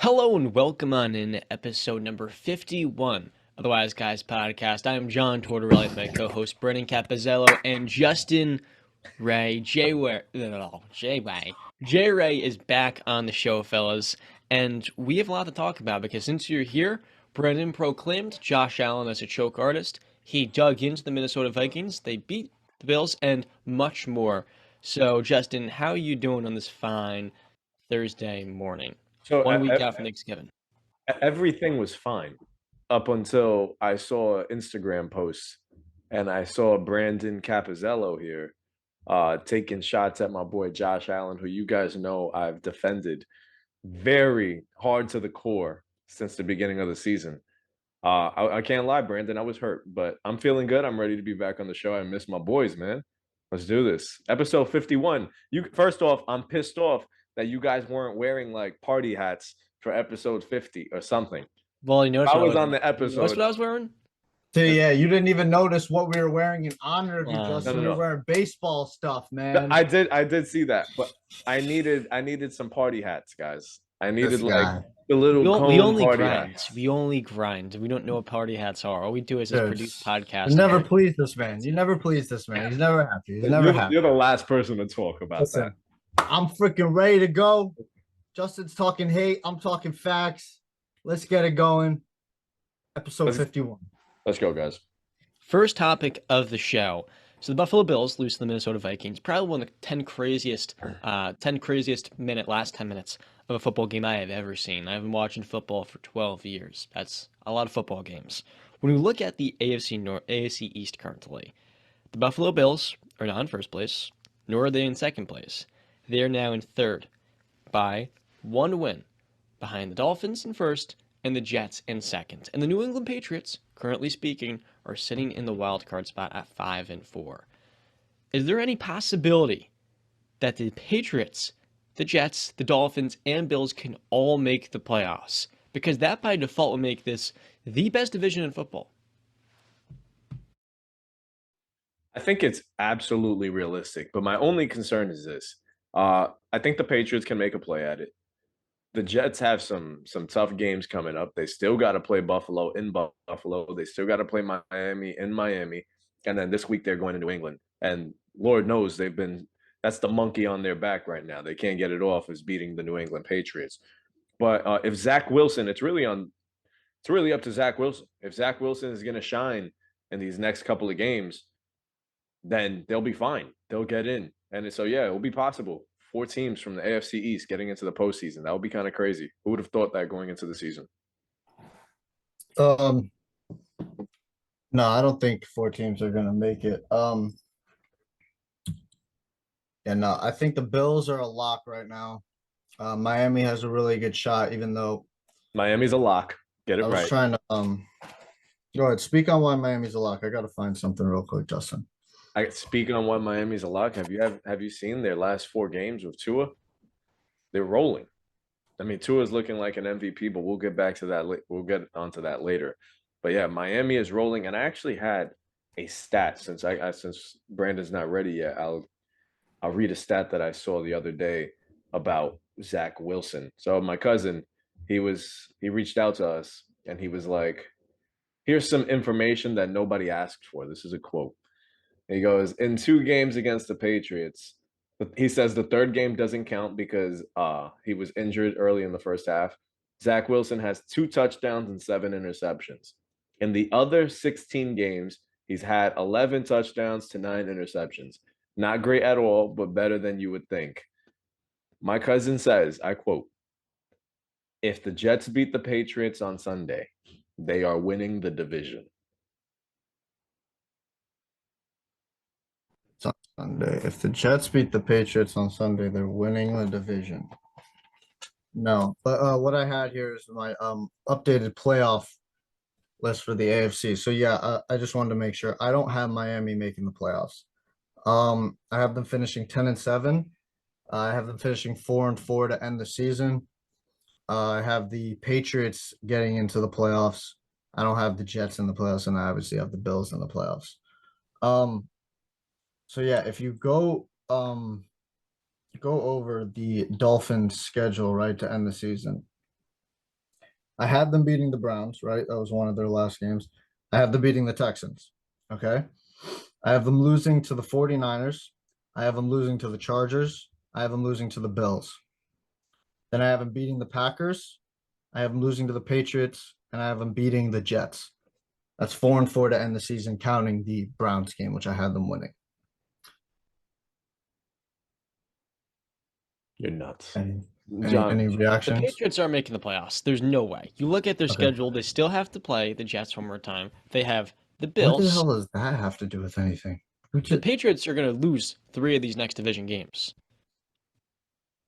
Hello and welcome on in to episode number 51 of the Wise Guys podcast. I am John Tortorelli with my co-host Brennan Capizzello and Justin Ray. J Ray is back on the show, fellas, and we have a lot to talk about because since you're here, Brennan proclaimed Josh Allen as a choke artist. He dug into the Minnesota Vikings. They beat the Bills and much more. So, Justin, how are you doing on this fine Thursday morning? So 1 week out from Thanksgiving. everything was fine up until I saw Instagram posts and I saw Brandon Capizzello here taking shots at my boy Josh Allen, who you guys know I've defended very hard to the core since the beginning of the season. I can't lie, Brandon, I was hurt, but I'm feeling good. I'm ready to be back on the show. I miss my boys, man. Let's do this. Episode 51. First off, I'm pissed off that you guys weren't wearing like party hats for episode 50 or something. Well, you notice I what was on the you notice episode. what I was wearing? So yeah, you didn't even notice what we were wearing in honor of you, Justin. No. We were wearing baseball stuff, man. I did see that, but I needed some party hats, guys. I needed like the little We cone only party grind. hats. We only grind. We don't know what party hats are. All we do is just produce podcasts. You never please this man. You never please this man. He's never happy. He's never happy. You're the last person to talk about that. I'm freaking ready to go. Justin's talking hate. I'm talking facts. Let's get it going. Episode 51. Let's go, guys. First topic of the show. So the Buffalo Bills lose to the Minnesota Vikings. Probably one of the 10 craziest last 10 minutes of a football game I have ever seen. I've been watching football for 12 years. That's a lot of football games. When we look at the AFC East currently, the Buffalo Bills are not in first place, nor are they in second place. They are now in third by one win, behind the Dolphins in first and the Jets in second. And the New England Patriots, currently speaking, are sitting in the wild card spot at 5-4. Is there any possibility that the Patriots, the Jets, the Dolphins, and Bills can all make the playoffs? Because that by default will make this the best division in football. I think it's absolutely realistic, but my only concern is this. I think the Patriots can make a play at it. The Jets have some tough games coming up. They still got to play Buffalo in Buffalo. They still got to play Miami in Miami. And then this week they're going to New England. And Lord knows that's the monkey on their back right now. They can't get it off as beating the New England Patriots. But if Zach Wilson, it's really up to Zach Wilson. If Zach Wilson is going to shine in these next couple of games, then they'll be fine. They'll get in. And so, yeah, it will be possible. 4 teams from the AFC East getting into the postseason. That would be kind of crazy. Who would have thought that going into the season? No, I don't think 4 teams are going to make it. I think the Bills are a lock right now. Miami has a really good shot, even though Miami's a lock. Get it right. I was trying to go ahead. Speak on why Miami's a lock. I got to find something real quick, Justin. Speaking on why Miami's a lock, have you seen their last 4 games with Tua? They're rolling. I mean, Tua's looking like an MVP, but we'll get back to that. We'll get onto that later. But yeah, Miami is rolling, and I actually had a stat since Brandon's not ready yet. I'll read a stat that I saw the other day about Zach Wilson. So my cousin, he reached out to us, and he was like, "Here's some information that nobody asked for." This is a quote. He goes, in 2 games against the Patriots, he says the 3rd game doesn't count because he was injured early in the first half. Zach Wilson has 2 touchdowns and 7 interceptions. In the other 16 games, he's had 11 touchdowns to 9 interceptions. Not great at all, but better than you would think. My cousin says, I quote, "If the Jets beat the Patriots on Sunday, they are winning the division." Sunday. If the Jets beat the Patriots on Sunday, they're winning the division. No, but what I had here is my updated playoff list for the AFC. So yeah, I just wanted to make sure I don't have Miami making the playoffs. I have them finishing 10-7. I have them finishing 4-4 to end the season. I have the Patriots getting into the playoffs. I don't have the Jets in the playoffs, and I obviously have the Bills in the playoffs. So yeah, if you go over the Dolphins schedule, right, to end the season, I had them beating the Browns, right? That was one of their last games. I have them beating the Texans. Okay. I have them losing to the 49ers. I have them losing to the Chargers. I have them losing to the Bills. Then I have them beating the Packers. I have them losing to the Patriots, and I have them beating the Jets. That's 4-4 to end the season, counting the Browns game, which I had them winning. You're nuts. Any The reactions? Patriots are making the playoffs. There's no way. You look at their Okay. schedule, they still have to play the Jets one more time. They have the What the Bills. hell does that have to do with anything? The Patriots are going to lose 3 of these next division games.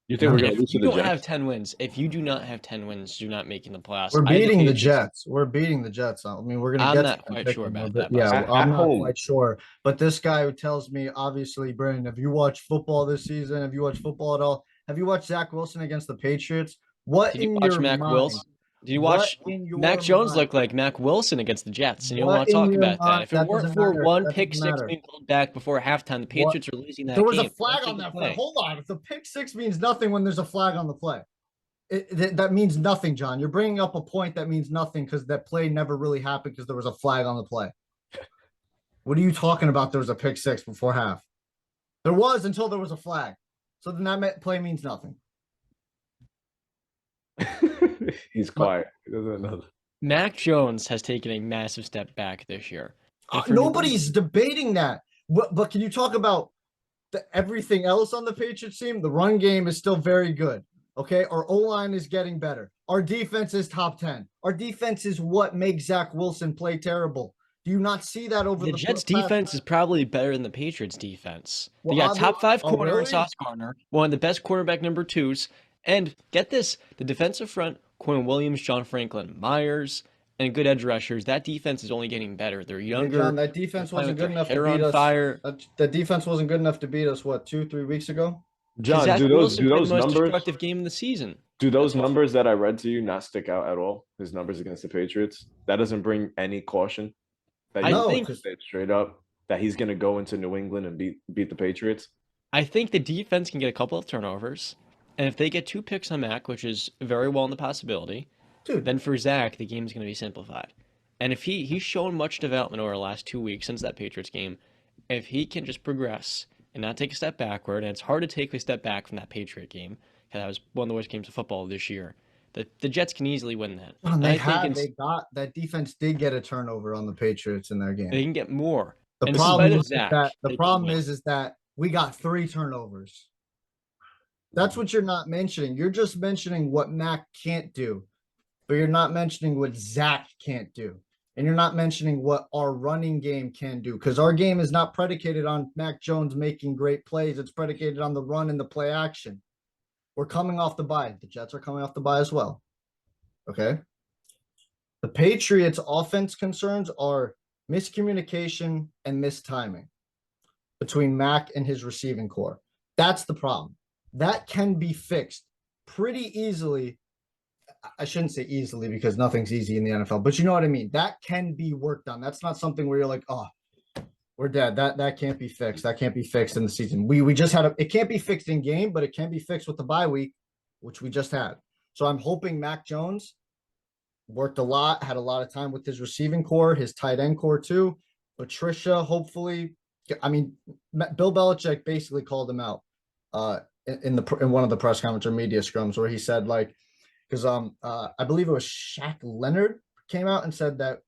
You think we're going to lose If to you the don't have Jets? 10 wins, if you do not have 10 wins, you're not making the playoffs. We're I have beating the Patriots- Jets. We're beating the Jets. I mean, we're gonna I'm get not to quite pick sure them, about but that, yeah, but- I'm At not home. quite sure. But this guy who tells me, obviously, Brandon, have you watched football this season? Have you watched football at all? Have you watched Zach Wilson against the Patriots? What Did you in watch your Mac mind? Wilson? Did you What watch in your Mac Jones mind? look like Mac Wilson against the Jets? And you don't What want to in talk your about that. mind? If it That weren't doesn't for matter. one That pick doesn't six matter. being called back before halftime, the What- Patriots are losing that There was game. a flag on that play. Hold on. If the pick six means nothing when there's a flag on the play, that means nothing, John. You're bringing up a point that means nothing because that play never really happened because there was a flag on the play. What are you talking about? There was a pick six before half. There was until there was a flag. So then that play means nothing. He's quiet. He doesn't know. Mac Jones has taken a massive step back this year. And for Nobody's debating that. But can you talk about everything else on the Patriots team? The run game is still very good. Okay. Our O-line is getting better. Our defense is top 10. Our defense is what makes Zach Wilson play terrible. Do you not see that over the Jets defense is probably better than the Patriots defense. Well, They got top 5 oh, corner in really? Sauce Gardner, one of the best quarterback number 2s. And get this, the defensive front, Quinn Williams, John Franklin, Myers, and good edge rushers. That defense is only getting better. They're Hey, younger. John, that defense they're playing wasn't with good their enough to hair beat on us. fire. That defense wasn't good enough to beat us, what, 2-3 weeks ago? John, Zach do Wilson those played the most numbers destructive game of the season. do those numbers that I read to you not stick out at all? His numbers against the Patriots? That doesn't bring any caution. That I you think say it straight up that he's going to go into New England and beat the Patriots. I think the defense can get a couple of turnovers, and if they get 2 picks on Mac, which is very well in the possibility, Dude, then for Zach the game's going to be simplified. And if he's shown much development over the last 2 weeks since that Patriots game, if he can just progress and not take a step backward, and it's hard to take a step back from that Patriot game because that was one of the worst games of football this year. The Jets can easily win that. John, that defense did get a turnover on the Patriots in their game. they can get more. The And problem despite is Zach, that they can win. is that we got 3 turnovers. That's what you're not mentioning. You're just mentioning what Mac can't do, but you're not mentioning what Zach can't do. And you're not mentioning what our running game can do because our game is not predicated on Mac Jones making great plays. It's predicated on the run and the play action. We're coming off the bye. The Jets are coming off the bye as well. Okay. The Patriots' offense concerns are miscommunication and mistiming between Mac and his receiving core. That's the problem. That can be fixed pretty easily. I shouldn't say easily because nothing's easy in the NFL, but you know what I mean? That can be worked on. That's not something where you're like, oh, we're dead. That can't be fixed. That can't be fixed in the season. We just had it can't be fixed in game, but it can be fixed with the bye week, which we just had. So I'm hoping Mac Jones worked a lot, had a lot of time with his receiving core, his tight end core too. Patricia, hopefully, I mean, Bill Belichick basically called him out in one of the press conference or media scrums where he said like, because I believe it was Shaq Leonard came out and said that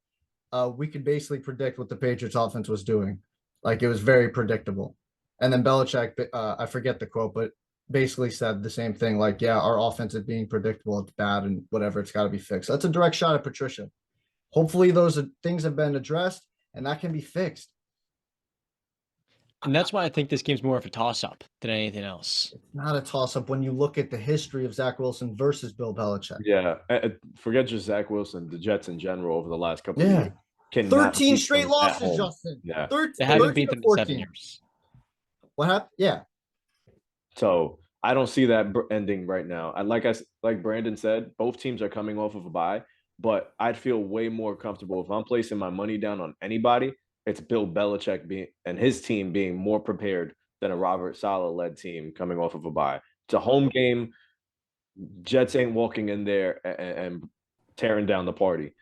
we could basically predict what the Patriots offense was doing. Like it was very predictable. And then Belichick, I forget the quote, but basically said the same thing. Like, yeah, our offense is being predictable. It's bad and whatever. It's got to be fixed. That's a direct shot at Patricia. Hopefully those things have been addressed and that can be fixed. And that's why I think this game's more of a toss-up than anything else. It's not a toss-up when you look at the history of Zach Wilson versus Bill Belichick. Yeah, forget just Zach Wilson. The Jets in general over the last couple of Yeah. years. Cannot 13 beat straight them at losses, home. Justin. Yeah. 13, They haven't 13 beat to them in 7 14. years. What happened? Yeah. So I don't see that ending right now. Like Brandon said, both teams are coming off of a bye, but I'd feel way more comfortable if I'm placing my money down on anybody. It's Bill Belichick and his team being more prepared than a Robert Saleh-led team coming off of a bye. It's a home game. Jets ain't walking in there and tearing down the party.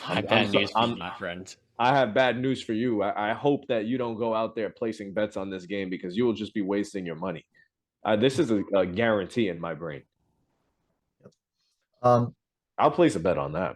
I have bad news for you, my friend. I have bad news for you. I hope that you don't go out there placing bets on this game because you will just be wasting your money. This is a guarantee in my brain. Um, I'll place a bet on that.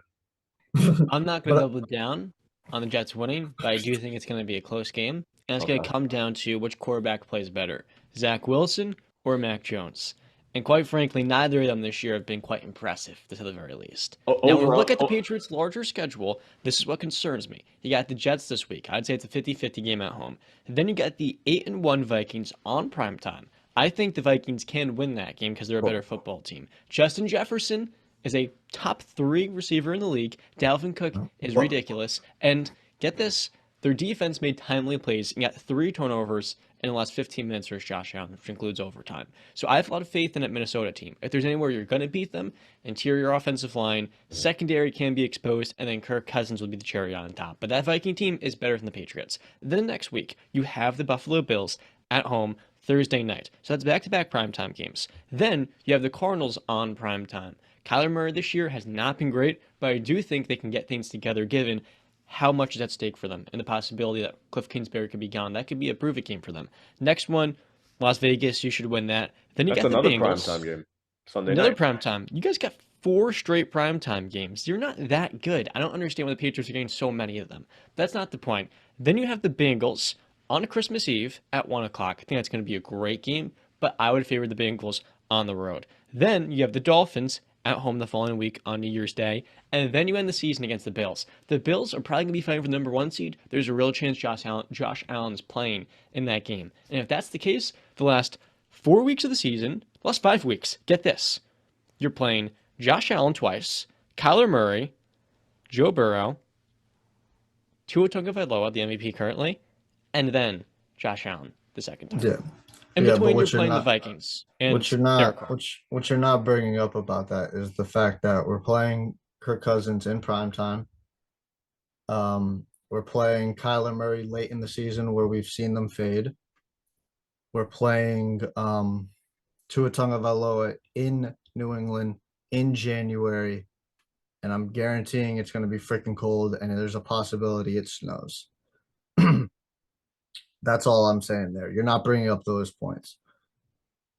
I'm not going to but double down on the Jets winning, but I do think it's going to be a close game. And it's going to come down to which quarterback plays better, Zach Wilson or Mac Jones. And quite frankly, neither of them this year have been quite impressive, to say the very least. Now, when we look at the Patriots' larger schedule, this is what concerns me. You got the Jets this week. I'd say it's a 50-50 game at home. Then you got the 8-1 Vikings on primetime. I think the Vikings can win that game because they're a better football team. Justin Jefferson is a top 3 receiver in the league. Dalvin Cook is ridiculous. And get this, their defense made timely plays and got 3 turnovers in the last 15 minutes versus Josh Allen, which includes overtime. So I have a lot of faith in that Minnesota team. If there's anywhere you're going to beat them, interior offensive line, secondary can be exposed, and then Kirk Cousins will be the cherry on top. But that Viking team is better than the Patriots. Then next week, you have the Buffalo Bills at home Thursday night. So that's back-to-back primetime games. Then you have the Cardinals on primetime. Kyler Murray this year has not been great, but I do think they can get things together given how much is at stake for them and the possibility that Cliff Kingsbury could be gone. That could be a prove-it game for them. Next one, Las Vegas, you should win that. Then you got the Bengals. That's another primetime game. Sunday another night. primetime. You guys got 4 straight primetime games. You're not that good. I don't understand why the Patriots are getting so many of them. That's not the point. Then you have the Bengals on Christmas Eve at 1 o'clock. I think that's going to be a great game, but I would favor the Bengals on the road. Then you have the Dolphins at home the following week on New Year's Day, and then you end the season against the Bills. The Bills are probably going to be fighting for the number 1 seed. There's a real chance Josh Allen is playing in that game. And if that's the case, the last 4 weeks of the season, the last 5 weeks, get this. You're playing Josh Allen twice, Kyler Murray, Joe Burrow, Tua Tagovailoa, the MVP currently, and then Josh Allen the second time. Yeah. In between, you're playing the Vikings. And what you're not bringing up about that is the fact that we're playing Kirk Cousins in primetime. We're playing Kyler Murray late in the season where we've seen them fade. We're playing Tua Tagovailoa in New England in January, and I'm guaranteeing it's going to be freaking cold, and there's a possibility it snows. That's all I'm saying there. You're not bringing up those points.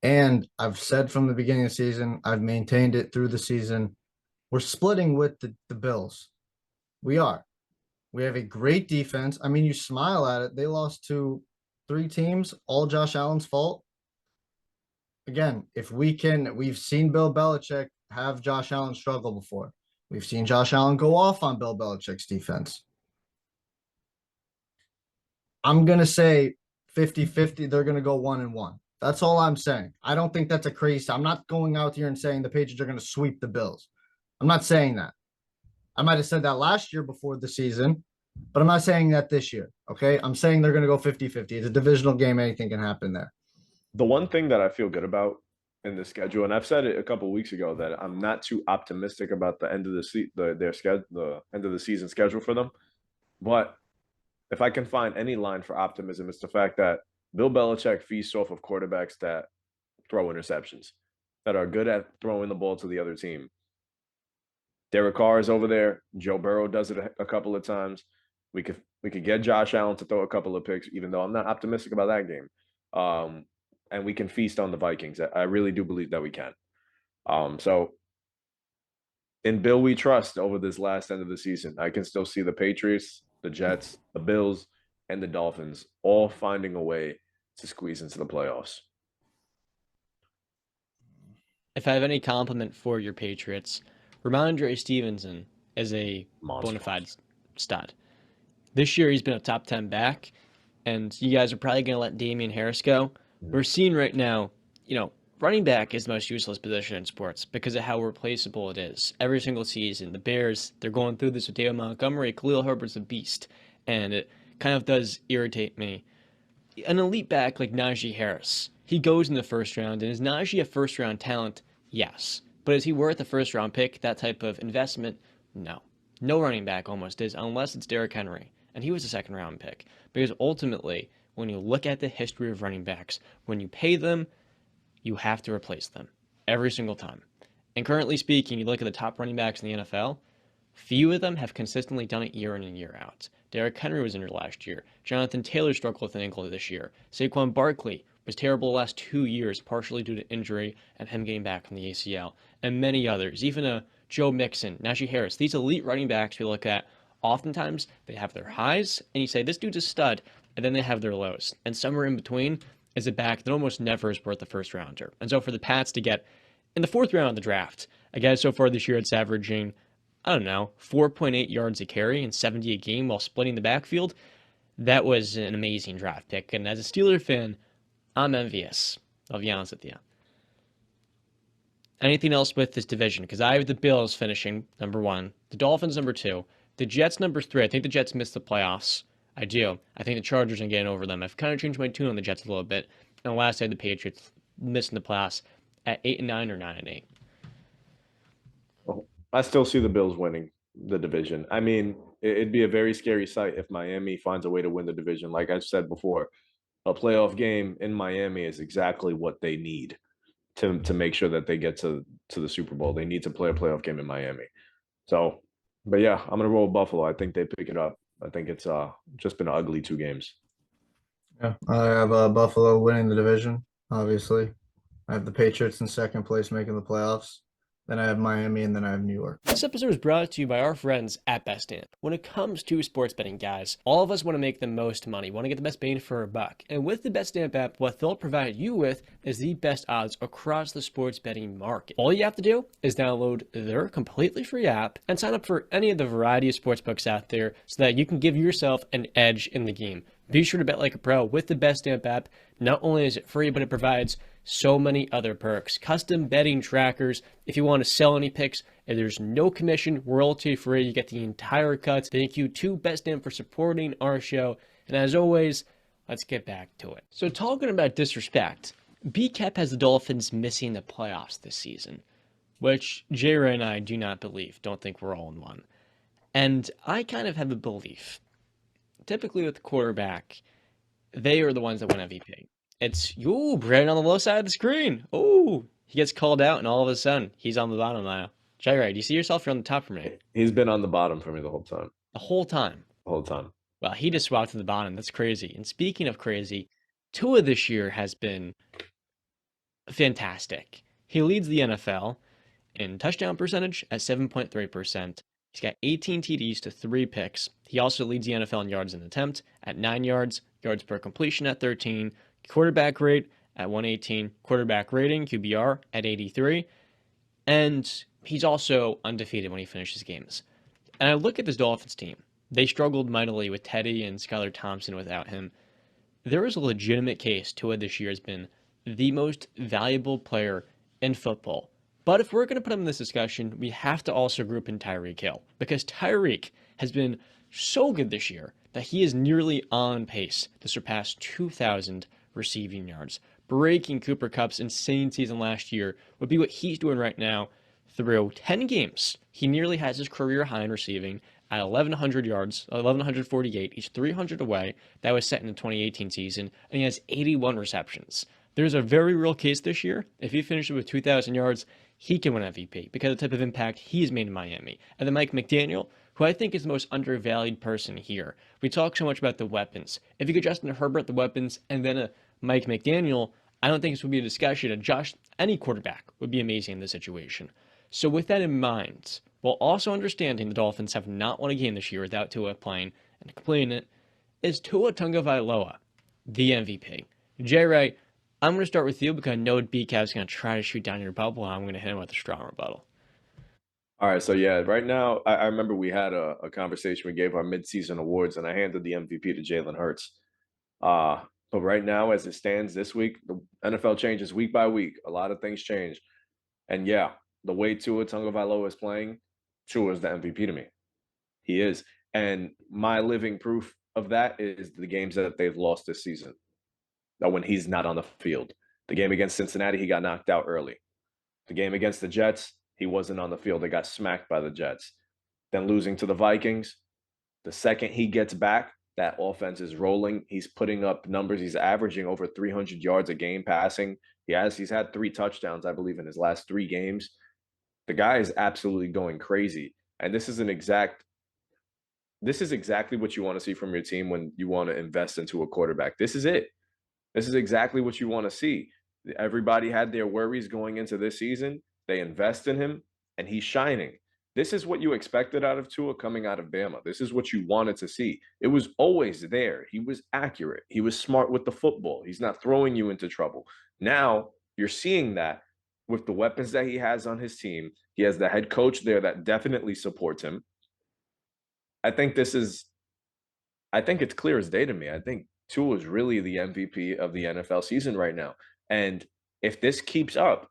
And I've said from the beginning of the season, I've maintained it through the season. We're splitting with the Bills. We are. We have a great defense. I mean, you smile at it. They lost to 3 teams, all Josh Allen's fault. Again, we've seen Bill Belichick have Josh Allen struggle before. We've seen Josh Allen go off on Bill Belichick's defense. I'm going to say 50-50. They're going to go 1-1. That's all I'm saying. I don't think that's a crazy. I'm not going out here and saying the Patriots are going to sweep the Bills. I'm not saying that. I might have said that last year before the season, but I'm not saying that this year. Okay. I'm saying they're going to go 50-50. It's a divisional game. Anything can happen there. The one thing that I feel good about in the schedule, and I've said it a couple of weeks ago, that I'm not too optimistic about the end of the end of the season schedule for them. But if I can find any line for optimism, it's the fact that Bill Belichick feasts off of quarterbacks that throw interceptions, that are good at throwing the ball to the other team. Derek Carr is over there. Joe Burrow does it a couple of times. We could get Josh Allen to throw a couple of picks, even though I'm not optimistic about that game. And we can feast on the Vikings. I really do believe that we can. So in Bill we trust over this last end of the season. I can still see the Patriots, the Jets, the Bills, and the Dolphins all finding a way to squeeze into the playoffs. If I have any compliment for your Patriots, Ramondre Stevenson is a bona fide stud. This year he's been a top 10 back, and you guys are probably going to let Damian Harris go. We're seeing right now, running back is the most useless position in sports because of how replaceable it is. Every single season, the Bears, they're going through this with David Montgomery. Khalil Herbert's a beast, and it kind of does irritate me. An elite back like Najee Harris, he goes in the first round, and is Najee a first-round talent? Yes. But is he worth a first-round pick, that type of investment? No. No running back almost is, unless it's Derrick Henry, and he was a second-round pick. Because ultimately, when you look at the history of running backs, when you pay them, you have to replace them every single time. And currently speaking, you look at the top running backs in the NFL, few of them have consistently done it year in and year out. Derrick Henry was injured last year. Jonathan Taylor struggled with an ankle this year. Saquon Barkley was terrible the last 2 years, partially due to injury and him getting back from the ACL. And many others, even Joe Mixon, Najee Harris. These elite running backs we look at, oftentimes they have their highs, and you say, this dude's a stud, and then they have their lows. And somewhere in between is a back that almost never is worth the first rounder. And so for the Pats to get in the 4th round of the draft, a guy so far this year it's averaging, I don't know, 4.8 yards a carry and 70 a game while splitting the backfield, that was an amazing draft pick. And as a Steeler fan, I'm envious. I'll be honest with you. Anything else with this division? Because I have the Bills finishing number 1, the Dolphins number 2, the Jets number 3. I think the Jets missed the playoffs. I do. I think the Chargers are getting over them. I've kind of changed my tune on the Jets a little bit. And last I had the Patriots missing the playoffs at 8-9 or 9-8. Well, I still see the Bills winning the division. I mean, it'd be a very scary sight if Miami finds a way to win the division. Like I said before, a playoff game in Miami is exactly what they need to make sure that they get to the Super Bowl. They need to play a playoff game in Miami. So, but yeah, I'm gonna roll Buffalo. I think they pick it up. I think it's just been ugly 2 games. Yeah, I have Buffalo winning the division, obviously. I have the Patriots in second place making the playoffs. Then I have Miami, and then I have New York. This episode is brought to you by our friends at Best Amp. When it comes to sports betting, guys, all of us want to make the most money, want to get the best bang for our buck. And with the Best Amp app, what they'll provide you with is the best odds across the sports betting market. All you have to do is download their completely free app and sign up for any of the variety of sportsbooks out there so that you can give yourself an edge in the game. Be sure to bet like a pro with the Best Amp app. Not only is it free, but it provides so many other perks. Custom betting trackers. If you want to sell any picks, and there's no commission, royalty free. You get the entire cut. Thank you to Best Amp for supporting our show. And as always, let's get back to it. So talking about disrespect, BCAP has the Dolphins missing the playoffs this season, which J-Ray and I do not believe. Don't think we're all in one. And I kind of have a belief. Typically with the quarterback, they are the ones that win MVP. It's, right on the low side of the screen. Oh, he gets called out, and all of a sudden, he's on the bottom now. J-Ray, do you see yourself? You're on the top for me. He's been on the bottom for me the whole time. The whole time. The whole time. Well, he just swapped to the bottom. That's crazy. And speaking of crazy, Tua this year has been fantastic. He leads the NFL in touchdown percentage at 7.3%. He's got 18 TDs to 3 picks. He also leads the NFL in yards in attempt at 9 yards, yards per completion at 13, quarterback rate at 118, quarterback rating, QBR, at 83, and he's also undefeated when he finishes games. And I look at this Dolphins team. They struggled mightily with Teddy and Skylar Thompson without him. There is a legitimate case Tua this year has been the most valuable player in football. But if we're going to put him in this discussion, we have to also group in Tyreek Hill, because Tyreek has been so good this year that he is nearly on pace to surpass 2,000 receiving yards. Breaking Cooper Kupp's insane season last year would be what he's doing right now through 10 games. He nearly has his career high in receiving at 1,100 yards, 1,148. He's 300 away. That was set in the 2018 season, and he has 81 receptions. There's a very real case this year. If he finishes with 2,000 yards, he can win MVP because of the type of impact he's made in Miami. And then Mike McDaniel, who I think is the most undervalued person here. We talk so much about the weapons. If you get Justin Herbert the weapons and then a Mike McDaniel, I don't think this would be a discussion. And Josh, any quarterback would be amazing in this situation. So with that in mind, while also understanding the Dolphins have not won a game this year without Tua playing and completing it, is Tua Tagovailoa the MVP? J-Ray, I'm going to start with you because I know BCAP's going to try to shoot down your bubble, and I'm going to hit him with a strong rebuttal. All right, so yeah, right now, I remember we had a conversation. We gave our midseason awards, and I handed the MVP to Jalen Hurts. But right now, as it stands this week, the NFL changes week by week. A lot of things change. And yeah, the way Tua Tagovailoa is playing, Tua is the MVP to me. He is. And my living proof of that is the games that they've lost this season. That when he's not on the field. The game against Cincinnati, he got knocked out early. The game against the Jets, he wasn't on the field. They got smacked by the Jets. Then losing to the Vikings, the second he gets back, that offense is rolling. He's putting up numbers. He's averaging over 300 yards a game passing. He's had 3 touchdowns, I believe, in his last 3 games. The guy is absolutely going crazy. And this is exactly what you want to see from your team when you want to invest into a quarterback. This is it. This is exactly what you want to see. Everybody had their worries going into this season. They invest in him, and he's shining. This is what you expected out of Tua coming out of Bama. This is what you wanted to see. It was always there. He was accurate. He was smart with the football. He's not throwing you into trouble. Now you're seeing that with the weapons that he has on his team. He has the head coach there that definitely supports him. I think it's clear as day to me. I think Tua is really the MVP of the NFL season right now. And if this keeps up,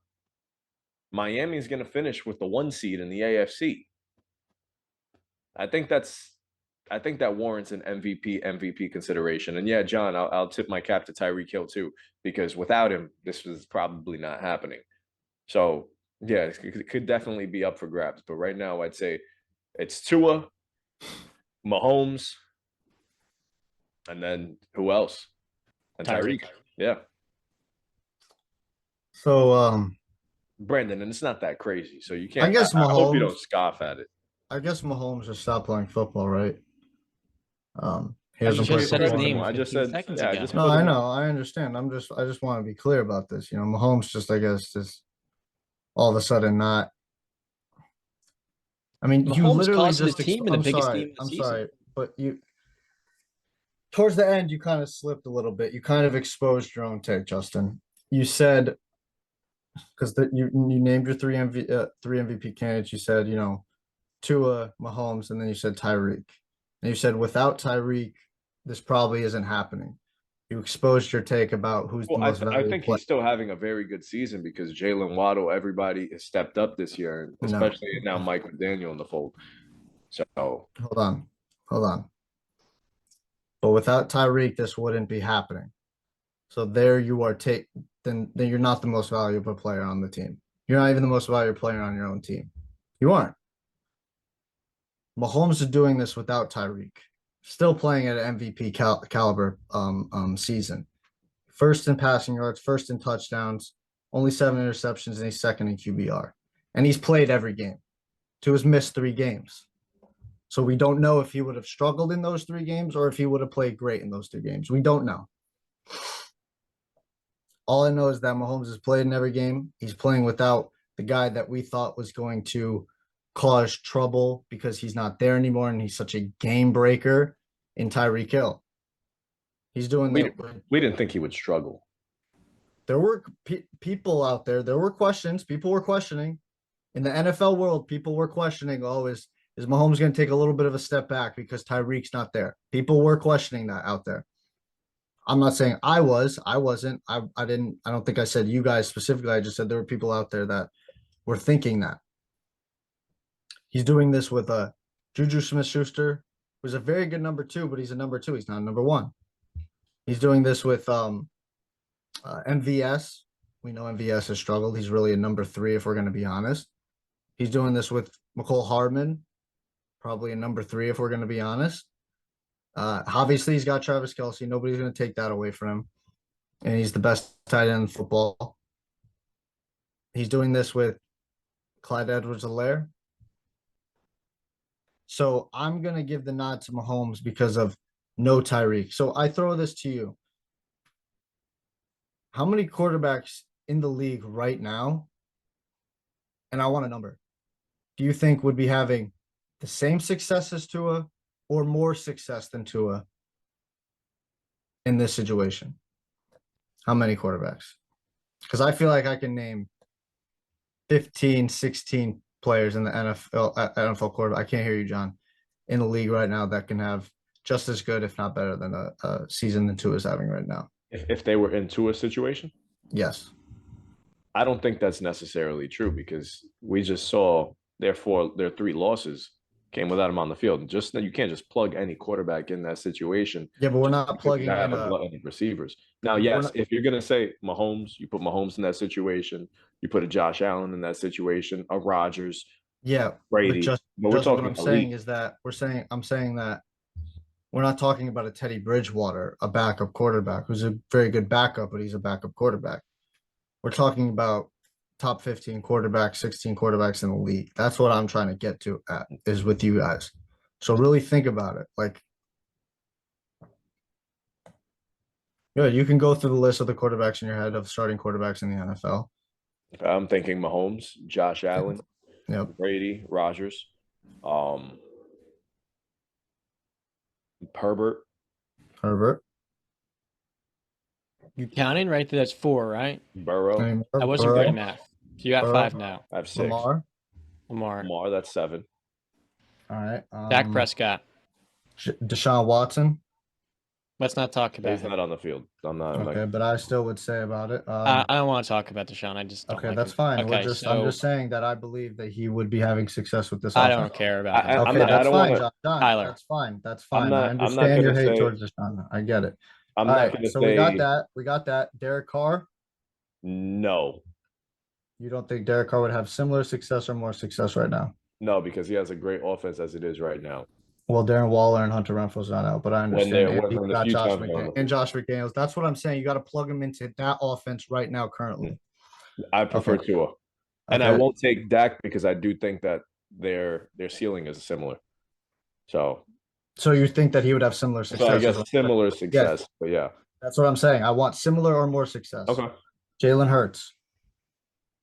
Miami is going to finish with the 1 seed in the AFC. I think that warrants an MVP consideration. And yeah, John, I'll tip my cap to Tyreek Hill too, because without him, this was probably not happening. So yeah, it could definitely be up for grabs. But right now, I'd say it's Tua, Mahomes, and then who else? And Tyreek. Yeah. So Brandon, and it's not that crazy. So you I can't. guess I hope you Mahomes. don't scoff at it. I guess Mahomes just stopped playing football, right? He You hasn't just played said his football. name I just 15 said, seconds yeah, I ago. just No, put I him- know, I understand. I just want to be clear about this. You know, Mahomes just, I guess, just all of a sudden not. I mean, you Mahomes literally cost his just. team in the I'm biggest sorry. game of the I'm season. sorry, but you towards the end, you kind of slipped a little bit. You kind of exposed your own take, Justin. You said because you named your three MVP candidates. You said, you know, Tua, Mahomes, and then you said Tyreek. And you said without Tyreek, this probably isn't happening. You exposed your take about who's the Well, most I valuable think player. he's still having a very good season because Jalen Waddle, everybody has stepped up this year, No. especially now Mike McDaniel in the fold. So Hold on. But without Tyreek, this wouldn't be happening. So there you are. Then you're not the most valuable player on the team. You're not even the most valuable player on your own team. You aren't. Mahomes is doing this without Tyreek. Still playing at an MVP caliber season. First in passing yards, first in touchdowns, only 7 interceptions, and he's second in QBR. And he's played every game. Tua's missed 3 games. So we don't know if he would have struggled in those 3 games or if he would have played great in those 3 games. We don't know. All I know is that Mahomes has played in every game. He's playing without the guy that we thought was going to cause trouble because he's not there anymore and he's such a game breaker in Tyreek Hill. He's doing that. we didn't think he would struggle. There were people out there. There were questions. People were questioning. In the NFL world, people were questioning, oh, is Mahomes going to take a little bit of a step back because Tyreek's not there? People were questioning that out there. I'm not saying I wasn't. I don't think I said you guys specifically. I just said there were people out there that were thinking that. He's doing this with Juju Smith-Schuster, who's a very good number 2, but he's a number 2. He's not a number 1. He's doing this with MVS. We know MVS has struggled. He's really a number 3, if we're going to be honest. He's doing this with McCole Hardman, probably a number 3, if we're going to be honest. Obviously, he's got Travis Kelce. Nobody's going to take that away from him. And he's the best tight end in football. He's doing this with Clyde Edwards-Helaire. So I'm going to give the nod to Mahomes because of no Tyreek. So I throw this to you. How many quarterbacks in the league right now, and I want a number, do you think would be having the same success as Tua or more success than Tua in this situation? How many quarterbacks? Because I feel like I can name 15, 16 players in the NFL quarterback. I can't hear you, John, in the league right now that can have just as good, if not better, than a season than Tua is having right now. If they were in Tua's situation? Yes. I don't think that's necessarily true because we just saw their 3 losses came without him on the field. Just you can't just plug any quarterback in that situation. Yeah, but we're not plugging in any receivers. Now, yes, if you're gonna say Mahomes, you put Mahomes in that situation. You put a Josh Allen in that situation, a Rodgers. Yeah, Brady. But we're talking. What I'm saying is that I'm saying that we're not talking about a Teddy Bridgewater, a backup quarterback who's a very good backup, but he's a backup quarterback. We're talking about top 15 quarterbacks, 16 quarterbacks in the league. That's what I'm trying to get to is with you guys. So really think about it. Like, yeah, you can go through the list of the quarterbacks in your head of starting quarterbacks in the NFL. I'm thinking Mahomes, Josh Allen, Yep. Brady, Rodgers, Herbert. Herbert. You counting right there? That's 4, right? Burrow. Anymore. I wasn't Burrow, good at math. So you got Burrow. 5 now. I have 6. Lamar. Lamar. That's 7. All right. Dak Prescott. Deshaun Watson. Let's not talk about He's him. not on the field. I'm not. Okay, but I still would say about it. I don't want to talk about Deshaun. I just don't Okay, like that's him. fine. Okay, I'm so just saying that I believe that he would be having success with this I offense. don't care about him. I'm Okay, not- I that's don't fine, wanna- John. Tyler. That's fine. That's I'm fine. not- I I'm not understand your gonna hate say- towards Deshaun. I get it. I'm All not right, going to so say we got that. We got that. Derek Carr. no. You don't think Derek Carr would have similar success or more success right now? No, because he has a great offense as it is right now. Well, Darren Waller and Hunter Renfro's not out, but I When understand. they're And when you in the got future, Josh I'm going McDaniels and Josh McDaniels. That's what I'm saying. You got to plug him into that offense right now, currently. I prefer Okay. Tua, and I Okay. won't take Dak because I do think that their ceiling is similar. So So you think that he would have similar success? I is guess what- similar success, but yeah. That's what I'm saying. I want similar or more success. Okay. Jalen Hurts.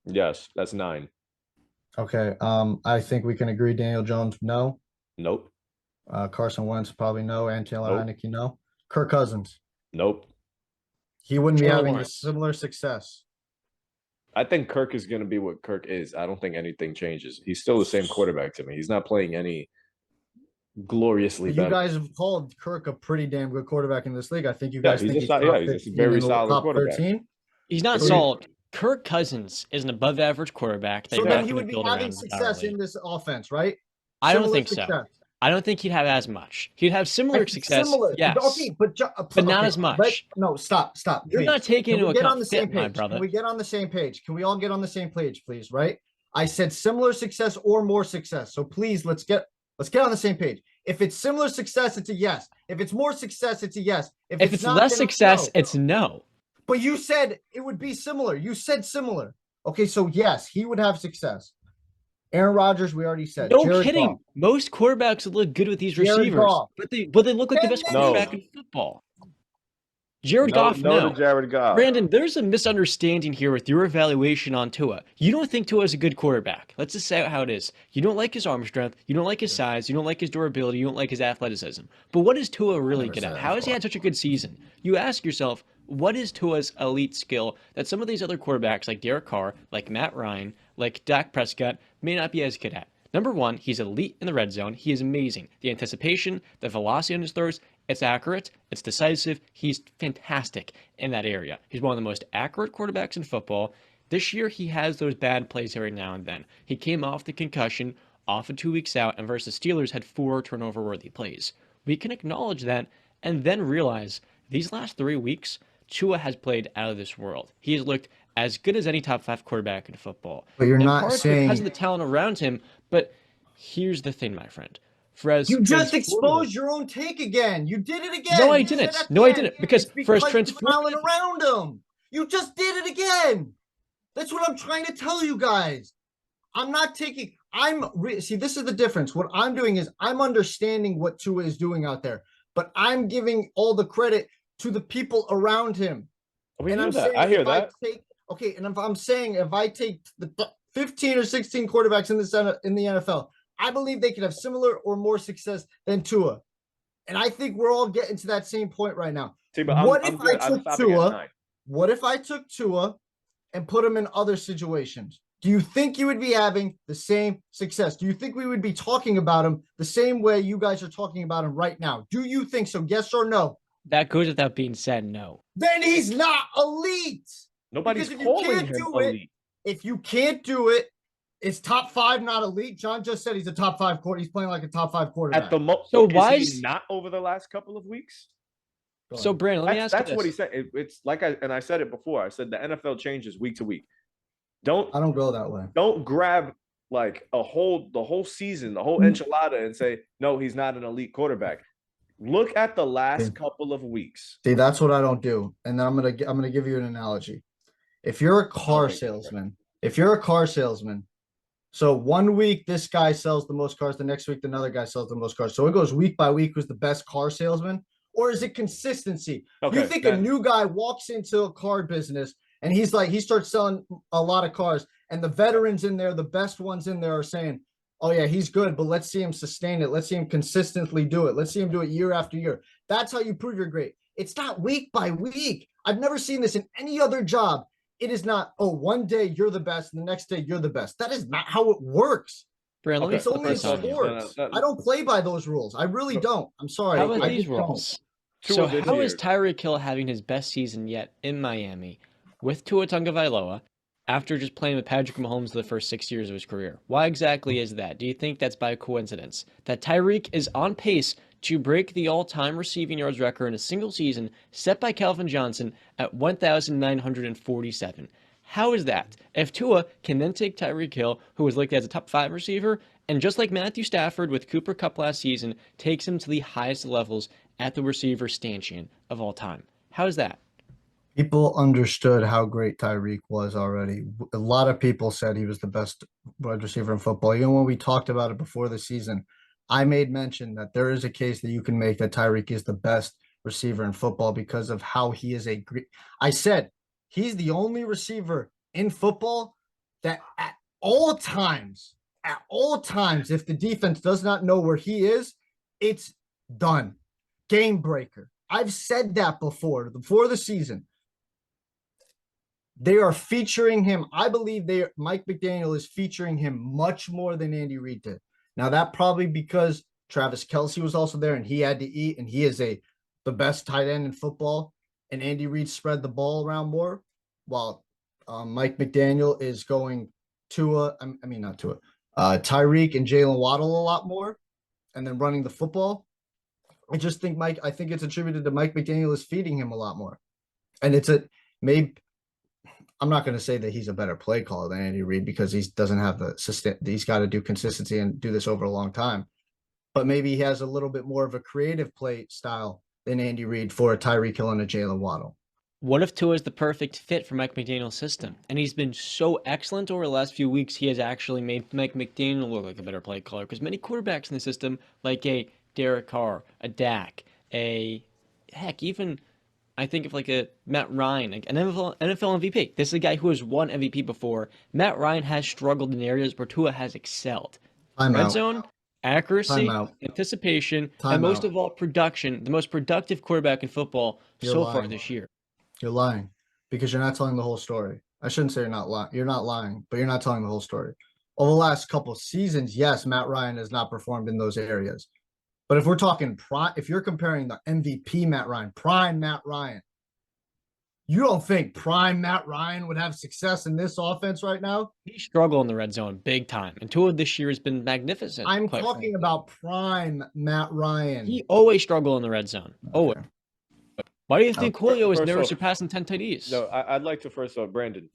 Yes, that's 9. Okay. I think we can agree. Daniel Jones, no. Nope. Carson Wentz, probably no. And Taylor Nope. Heineke, no. Kirk Cousins. Nope. He wouldn't be Trevor having a Lawrence. similar success. I think Kirk is going to be what Kirk is. I don't think anything changes. He's still the same quarterback to me. He's not playing any gloriously You better. guys have called Kirk a pretty damn good quarterback in this league. I think you Yeah, guys he's think a he's sol- top yeah, he's a 15 very in the solid top quarterback. 13. He's not So- solid. Kirk Cousins is an above-average quarterback. That So you're then not he going would to be build having around success entirely. in this offense, right? I don't Similar think so. success. I don't think he'd have as much. He'd have similar success, Similar. yes, Okay, but but not okay, as much. right? No, stop. You're please. not taking Can into we get on account the same fit, my page? brother. Can we get on the same page? Can we all get on the same page, please? Right? I said similar success or more success. So please, let's get on the same page. If it's similar success, it's a yes. If it's more success, it's a yes. If it's not, less then it's success, no. it's no. But you said it would be similar. You said similar. Okay, so yes, he would have success. Aaron Rodgers, we already said. No Jared kidding. Goff. Most quarterbacks would look good with these Jared receivers, Goff. but they look like the best No. quarterback in football. Jared Goff, no no. to Jared Goff. Brandon, there's a misunderstanding here with your evaluation on Tua. You don't think Tua is a good quarterback. Let's just say how it is. You don't like his arm strength. You don't like his size. You don't like his durability. You don't like his athleticism. But what is Tua really good at? How has he had such a good season? You ask yourself, what is Tua's elite skill that some of these other quarterbacks like Derek Carr, like Matt Ryan, like Dak Prescott may not be as good at? Number one, he's elite in the red zone. He is amazing. The anticipation, the velocity on his throws, it's accurate, it's decisive. He's fantastic in that area. He's one of the most accurate quarterbacks in football. This year, he has those bad plays every now and then. He came off the concussion, off of 2 weeks out, and versus Steelers had 4 turnover-worthy plays. We can acknowledge that and then realize these last 3 weeks, Tua has played out of this world. He has looked as good as any top 5 quarterback in football. But you're In not part saying because of the talent around him. But here's the thing, my friend. you just exposed your own take again. You did it again. No, I You said didn't. at No, the I end, didn't. Because it's for his you're fouling transformative, around him. You just did it again. That's what I'm trying to tell you guys. I'm not taking. See. This is the difference. What I'm doing is I'm understanding what Tua is doing out there, but I'm giving all the credit to the people around him. We And hear I'm that. saying I hear if that. Okay, and if I'm saying if I take the 15 or 16 quarterbacks in the NFL, I believe they could have similar or more success than Tua. And I think we're all getting to that same point right now. See, but What I'm if good. I I'm took stopping Tua? at 9. What if I took Tua and put him in other situations? Do you think you would be having the same success? Do you think we would be talking about him the same way you guys are talking about him right now? Do you think so? Yes or no? that goes without being said, no. Then he's not elite. Nobody's Because if you calling can't him do it- elite. If you can't do it, is top 5 not elite? John just said he's a top 5 quarter. He's playing like a top 5 quarterback. At the most, So is why he is- not over the last couple of weeks? Go So, ahead. Brandon, let me ask you That's what he this. said. It's like I said it before. I said the NFL changes week to week. Don't I don't go that way. grab like the whole season, the whole Mm-hmm. enchilada, and say no, he's not an elite quarterback. Look at the last couple of weeks. See, that's what I don't do. And then I'm gonna give you an analogy. If you're a car Okay. salesman If you're a car salesman, so one week this guy sells the most cars, the next week another guy sells the most cars. So it goes week by week who's the best car salesman, or is it consistency? You Okay, think a new guy walks into a car business and he's like, he starts selling a lot of cars, and the veterans in there, the best ones in there are saying, oh yeah, he's good, but let's see him sustain it. Let's see him consistently do it. Let's see him do it year after year. That's how you prove you're great. It's not week by week. I've never seen this in any other job. It is not, oh, one day you're the best and the next day you're the best. That is not how it works. Brand, let me Okay, It's flip only in this on you. sports. No, no, I don't play by those rules. I really don't. I'm sorry. How about I these just don't. rules? Tua So this how is year. Tyreek Hill having his best season yet in Miami with Tua Tagovailoa after just playing with Patrick Mahomes the first 6 years of his career? Why exactly is that? Do you think that's by coincidence? That Tyreek is on pace to break the all-time receiving yards record in a single season set by Calvin Johnson at 1,947. How is that? If Tua can then take Tyreek Hill, who was likely as a top 5 receiver, and just like Matthew Stafford with Cooper Kupp last season, takes him to the highest levels at the receiver stanchion of all time. How is that? People understood how great Tyreek was already. A lot of people said he was the best wide receiver in football. Even when we talked about it before the season, I made mention that there is a case that you can make that Tyreek is the best receiver in football because of how he is a great. I said he's the only receiver in football that at all times, if the defense does not know where he is, it's done. Game breaker. I've said that before the season. They are featuring him. I believe Mike McDaniel is featuring him much more than Andy Reid did. Now that probably because Travis Kelce was also there and he had to eat, and he is the best tight end in football. And Andy Reid spread the ball around more, while Mike McDaniel is going Tua. I mean not Tua, Tyreek and Jalen Waddle a lot more, and then running the football. I just think I think it's attributed to Mike McDaniel is feeding him a lot more, and it's a maybe. I'm not going to say that he's a better play caller than Andy Reid because he doesn't have the system. He's got to do consistency and do this over a long time. But maybe he has a little bit more of a creative play style than Andy Reid for a Tyreek Hill and a Jalen Waddle. What if Tua is the perfect fit for Mike McDaniel's system? And he's been so excellent over the last few weeks, he has actually made Mike McDaniel look like a better play caller. Because many quarterbacks in the system, like a Derek Carr, a Dak, even I think of like a Matt Ryan, like an NFL MVP. This is a guy who has won MVP before. Matt Ryan has struggled in areas where Tua has excelled. Red zone, accuracy, anticipation, and most of all, production. The most productive quarterback in football so far this year. You're lying because you're not telling the whole story. I shouldn't say you're not lying. You're not lying, but you're not telling the whole story. Over the last couple of seasons, yes, Matt Ryan has not performed in those areas. But if we're talking if you're comparing the MVP Matt Ryan, prime Matt Ryan, you don't think prime Matt Ryan would have success in this offense right now? He struggled in the red zone big time. And Tua this year has been magnificent. I'm talking about prime Matt Ryan. He always struggled in the red zone. Always. Why do you think Julio is never surpassing 10 TDs? No, I'd like to first off, Brandon,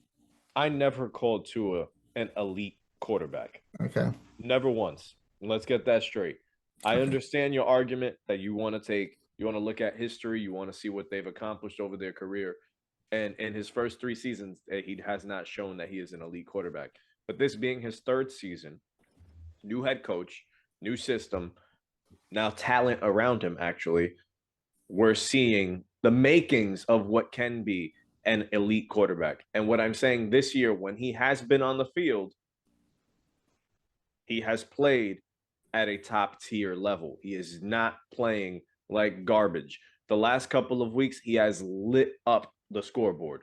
I never called Tua an elite quarterback. Okay. Never once. Let's get that straight. I understand your argument that you want to look at history, you want to see what they've accomplished over their career. And in his first 3 seasons, he has not shown that he is an elite quarterback. But this being his 3rd season, new head coach, new system, now talent around him, actually, we're seeing the makings of what can be an elite quarterback. And what I'm saying this year, when he has been on the field, he has played at a top tier level. He is not playing like garbage. The last couple of weeks, he has lit up the scoreboard.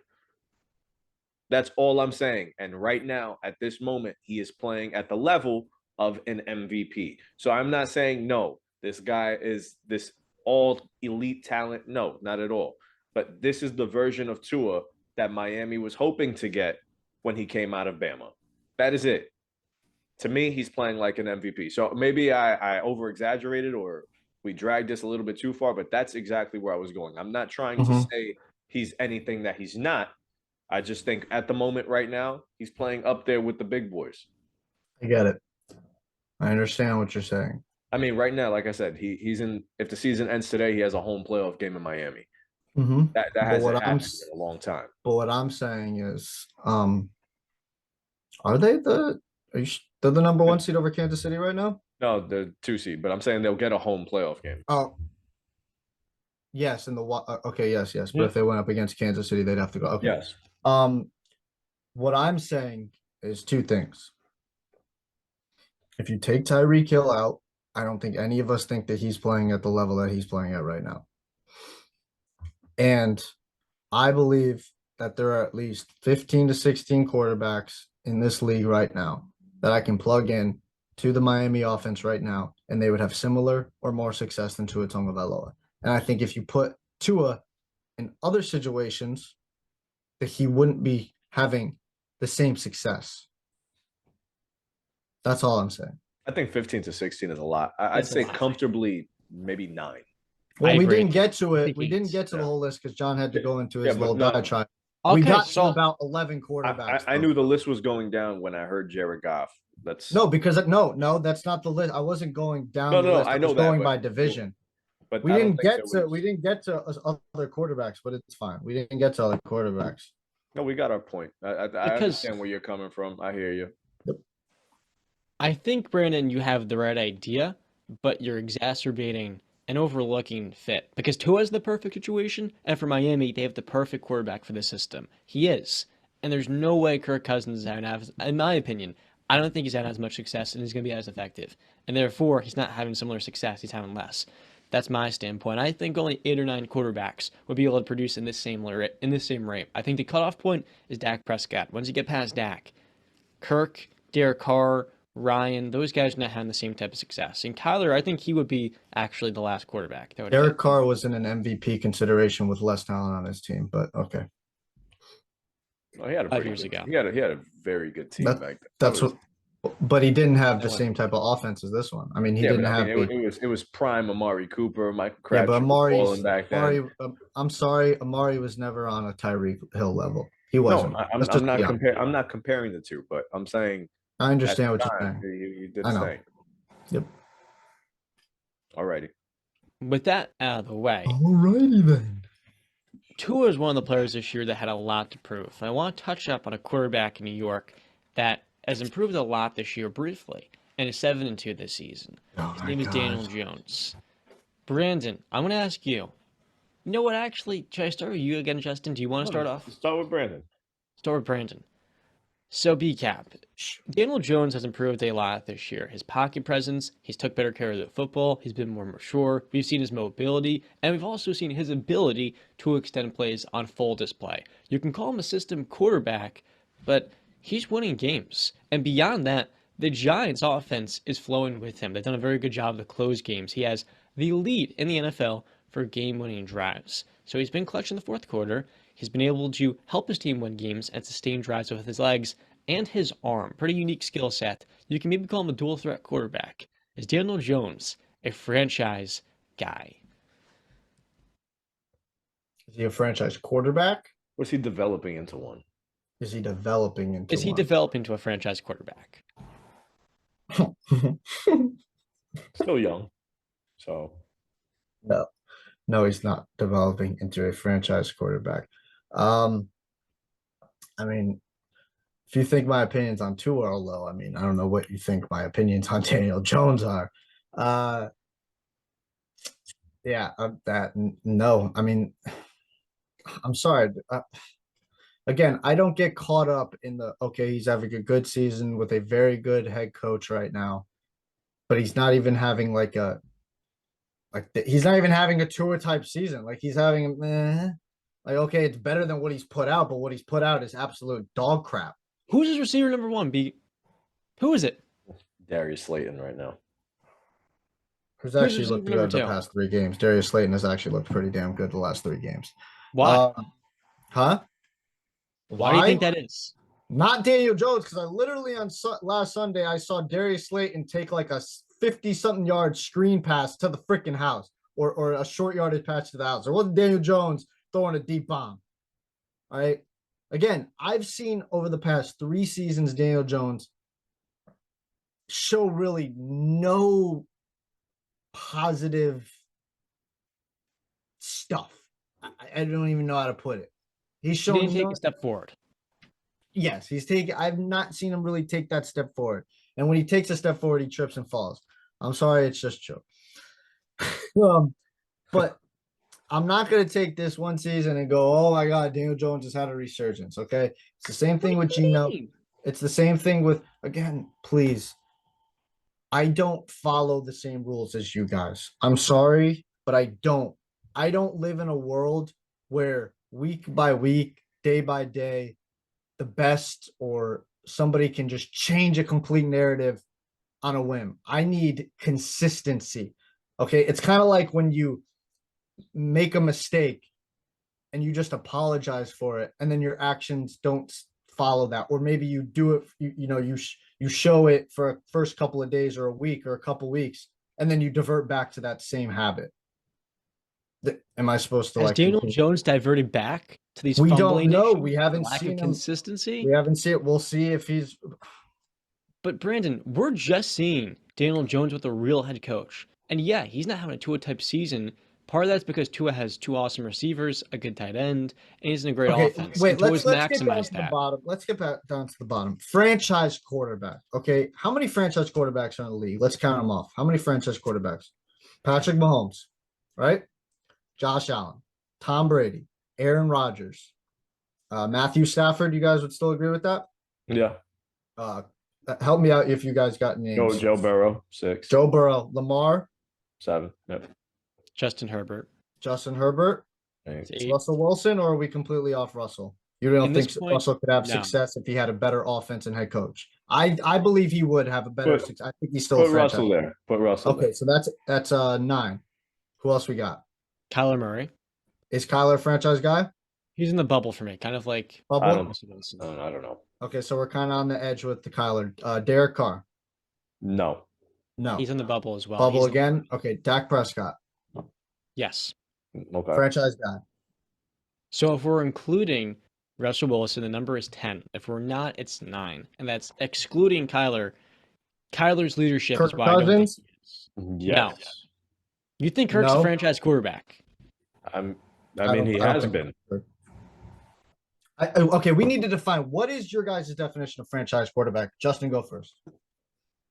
That's all I'm saying. And right now, at this moment, he is playing at the level of an MVP. So I'm not saying, no, this guy is this all elite talent. No, not at all. But this is the version of Tua that Miami was hoping to get when he came out of Bama. That is it. To me, he's playing like an MVP. So maybe I over-exaggerated or we dragged this a little bit too far, but that's exactly where I was going. I'm not trying to say he's anything that he's not. I just think at the moment right now, he's playing up there with the big boys. I get it. I understand what you're saying. I mean, right now, like I said, he's in. If the season ends today, he has a home playoff game in Miami. That hasn't happened in a long time. But what I'm saying is, Are they the? They're the number one seed over Kansas City right now? No, the 2 seed, but I'm saying they'll get a home playoff game. Oh, yes. In the okay, yes. But Yeah. if they went up against Kansas City, they'd have to go. Okay. Yes. What I'm saying is two things. If you take Tyreek Hill out, I don't think any of us think that he's playing at the level that he's playing at right now. And I believe that there are at least 15 to 16 quarterbacks in this league right now that I can plug in to the Miami offense right now, and they would have similar or more success than Tua Tagovailoa. And I think if you put Tua in other situations, that he wouldn't be having the same success. That's all I'm saying. I think 15 to 16 is a lot. I'd say comfortably maybe 9. Well, I we agree. didn't get to I it. think We didn't eight. get to the Yeah. whole list because John had to go into Yeah, his but little no. diatribe. Okay, We got so to about 11 quarterbacks. I knew the list was going down when I heard Jared Goff. That's No, because no, that's not the list. I wasn't going down No, the no, list. I I know was that, going but by division. but We I don't didn't think get there to was. we didn't get to other quarterbacks, but it's fine. We didn't get to other quarterbacks. No, we got our point. I Because- understand where you're coming from. I hear you. I think, Brandon, you have the right idea, but you're exacerbating and overlooking fit because Tua's the perfect situation, and for Miami, they have the perfect quarterback for the system. He is, and there's no way Kirk Cousins is going to have, in my opinion, I don't think he's having as much success and he's going to be as effective, and therefore he's not having similar success. He's having less. That's my standpoint. I think only 8 or 9 quarterbacks would be able to produce in this same rate. I think the cutoff point is Dak Prescott. Once you get past Dak, Kirk, Derek Carr, Ryan, those guys are not having the same type of success. And Kyler, I think he would be actually the last quarterback. That would Derek Carr was in an MVP consideration with less talent on his team, but okay. Well, he had a 5 pretty years good, ago. He had a very good team That- back then. That's what. But he didn't have the That same type of offense as this one. I mean, he Yeah, didn't but I have mean, the. it was prime Amari Cooper, Michael Yeah, Crabtree but balling back then. I'm sorry, Amari was never on a Tyreek Hill level. He No, wasn't. I'm not comparing the two, but I'm saying I at understand the what you're time saying. he did I his know. thing. Yep. Alrighty. With that out of the way, Alrighty then. Tua is one of the players this year that had a lot to prove. And I want to touch up on a quarterback in New York that has improved a lot this year briefly and is 7-2 this season. His name is Daniel Jones. Brandon, I'm going to ask you. You know what, actually, should I start with you again, Justin? Do you want to start off? Start with Brandon. Start with Brandon. So, B-Cap, Daniel Jones has improved a lot this year. His pocket presence, he's took better care of the football, he's been more mature, we've seen his mobility, and we've also seen his ability to extend plays on full display. You can call him a system quarterback, but he's winning games. And beyond that, the Giants' offense is flowing with him. They've done a very good job to close games. He has the lead in the NFL for game-winning drives. So he's been clutch in the fourth quarter. He's been able to help his team win games and sustain drives with his legs and his arm. Pretty unique skill set. You can maybe call him a dual threat quarterback. Is Daniel Jones a franchise guy? Is he a franchise quarterback? Was he developing into one? Is he developing into Is he one? developing to a franchise quarterback? Still young. So No, he's not developing into a franchise quarterback. I mean, if you think my opinions on Tua are low, I mean, I don't know what you think my opinions on Daniel Jones are. Yeah, no. I mean, I'm sorry. Again, I don't get caught up in okay, he's having a good season with a very good head coach right now, but he's not even having he's not even having a Tua type season. Like he's having like okay, it's better than what he's put out, but what he's put out is absolute dog crap. Who's his receiver number one, B? Who is it? Darius Slayton right now. Who's actually looked number good the two? past 3 games. Darius Slayton has actually looked pretty damn good the last 3 games. Why? Huh? Why do you think that is? Not Daniel Jones, because I literally on last Sunday I saw Darius Slayton take like a 50-something yard screen pass to the freaking house, or a short yardage pass to the house. There wasn't Daniel Jones throwing a deep bomb. All right. Again, I've seen over the past 3 seasons Daniel Jones show really no positive stuff. I don't even know how to put it. He's He shown didn't take a step forward. Yes, he's taking. I've not seen him really take that step forward. And when he takes a step forward, he trips and falls. I'm sorry, it's just true. But I'm not going to take this one season and go, oh my God, Daniel Jones has had a resurgence. Okay. It's the same thing with Geno. It's the same thing with, again, please. I don't follow the same rules as you guys. I'm sorry, but I don't. I don't live in a world where week by week, day by day, the best or somebody can just change a complete narrative on a whim. I need consistency. Okay. It's kind of like when you make a mistake and you just apologize for it and then your actions don't follow that, or maybe you do it, you show it for a first couple of days or a week or a couple weeks and then you divert back to that same habit. Am I supposed to Has Daniel Jones diverted back to these we fumbling don't know issues, we haven't lack seen of him consistency? we haven't seen it. We'll see if he's But Brandon, we're just seeing Daniel Jones with a real head coach. And yeah, he's not having a Tua type season. Part of that's because Tua has two awesome receivers, a good tight end, and he's in a great offense. Wait, and let's Tua's get down maximized to the that. bottom. Let's get back down to the bottom. Franchise quarterback. Okay, how many franchise quarterbacks are in the league? Let's count them off. How many franchise quarterbacks? Patrick Mahomes, right? Josh Allen, Tom Brady, Aaron Rodgers, Matthew Stafford. You guys would still agree with that? Yeah. Help me out if you guys got names. Joe Burrow, 6. Joe Burrow, Lamar, 7. Yep. Justin Herbert. Justin Herbert, Thanks. Russell Wilson, or are we completely off Russell? You don't think Russell could have success if he had a better offense and head coach? I believe he would have a better success. I think he's still put a franchise. Russell there. Put Russell Okay, there. so that's 9. Who else we got? Kyler Murray. Is Kyler a franchise guy? He's in the bubble for me, kind of like bubble. I don't know. Okay, so we're kind of on the edge with the Kyler. Derek Carr. No. He's in the bubble as well. Bubble again. Okay, Dak Prescott. Yes. Okay. Franchise guy. So if we're including Russell Wilson, the number is 10. If we're not, it's 9. And that's excluding Kyler. Kyler's leadership is why Cousins? I don't think he is. Yes. No. You think Kirk's a franchise quarterback? I mean, he has been. Okay, we need to define what is your guys' definition of franchise quarterback. Justin, go first.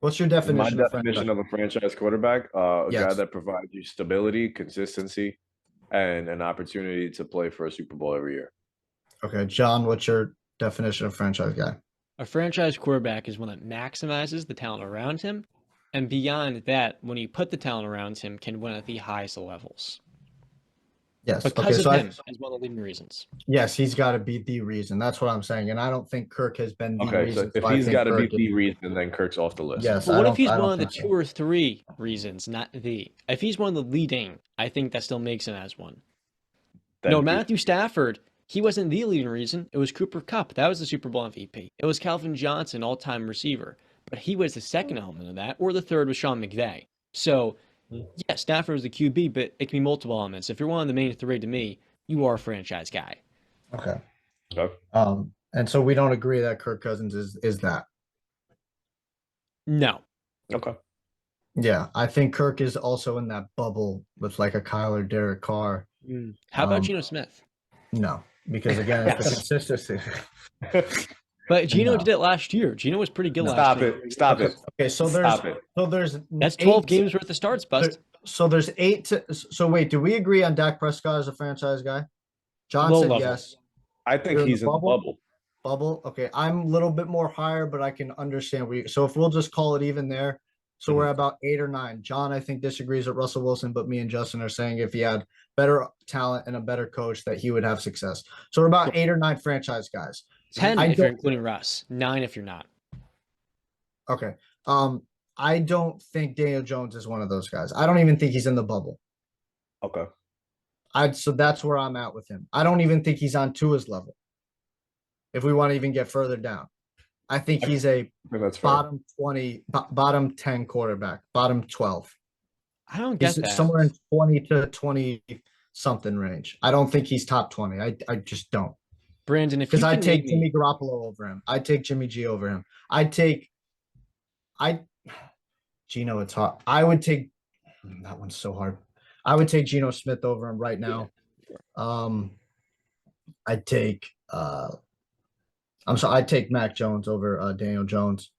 What's your definition? My definition of a franchise quarterback, a Yes. guy that provides you stability, consistency, and an opportunity to play for a Super Bowl every year. Okay, John, what's your definition of franchise guy? A franchise quarterback is one that maximizes the talent around him, and beyond that, when you put the talent around him, can win at the highest levels. Yes. Because of him is one of the leading reasons. Yes, he's got to be the reason. That's what I'm saying. And I don't think Kirk has been the reason. So if he's got to be the reason, then Kirk's off the list. Yes. But what if he's one of the 2 or 3 reasons, not the? If he's one of the leading, I think that still makes him as one. No, Matthew Stafford, he wasn't the leading reason. It was Cooper Kupp. That was the Super Bowl MVP. It was Calvin Johnson, all-time receiver. But he was the second element of that, or the third was Sean McVay. So, yeah, Stafford was the QB, but it can be multiple elements. If you're one of the main 3 to me, you are a franchise guy. Okay. And so we don't agree that Kirk Cousins is that. No. Okay. Yeah, I think Kirk is also in that bubble with like a Kyler, Derek Carr. How about Geno Smith? No, because again, it's the consistency. But Geno did it last year. Geno was pretty good last year. Stop it. Okay, so there's that's 12 games worth of starts, Bust. So there's 8 so wait, do we agree on Dak Prescott as a franchise guy? John said yes. I think he's in the bubble. Bubble. Okay, I'm a little bit more higher, but I can understand so if we'll just call it even there. So we're about 8 or 9. John, I think, disagrees with Russell Wilson, but me and Justin are saying if he had better talent and a better coach, that he would have success. So we're about 8 or 9 franchise guys. 10 if you're including Russ. 9 if you're not. Okay. I don't think Daniel Jones is one of those guys. I don't even think he's in the bubble. Okay. So that's where I'm at with him. I don't even think he's on Tua's level. If we want to even get further down. I think he's a bottom 20, bottom 10 quarterback, bottom 12. I don't get that. Somewhere in 20 to 20 something range. I don't think he's top 20. I just don't. Brandon, because I'd take Jimmy Garoppolo over him. I'd take Jimmy G over him. Geno, it's hard. I would take that one's so hard. I would take Geno Smith over him right now. I'd take I'm sorry. I take Mac Jones over Daniel Jones.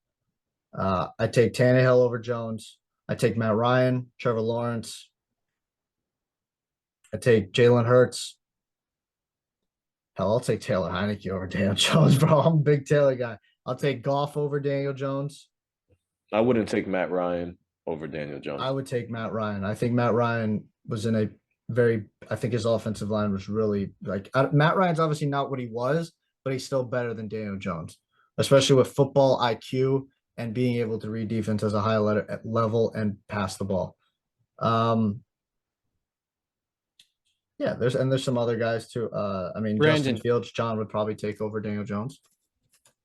I take Tannehill over Jones. I take Matt Ryan, Trevor Lawrence. I take Jalen Hurts. Hell, I'll take Taylor Heineke over Daniel Jones, bro. I'm a big Taylor guy. I'll take Goff over Daniel Jones. I wouldn't take Matt Ryan over Daniel I Jones. would take Matt Ryan. I think Matt Ryan was in a very, I think his offensive line was really like Matt Ryan's obviously not what he was, but he's still better than Daniel Jones, especially with football IQ and being able to read defense as a high level and pass the ball. Um, yeah, there's some other guys too. I mean, Justin Brandon, Fields, John would probably take over Daniel Jones.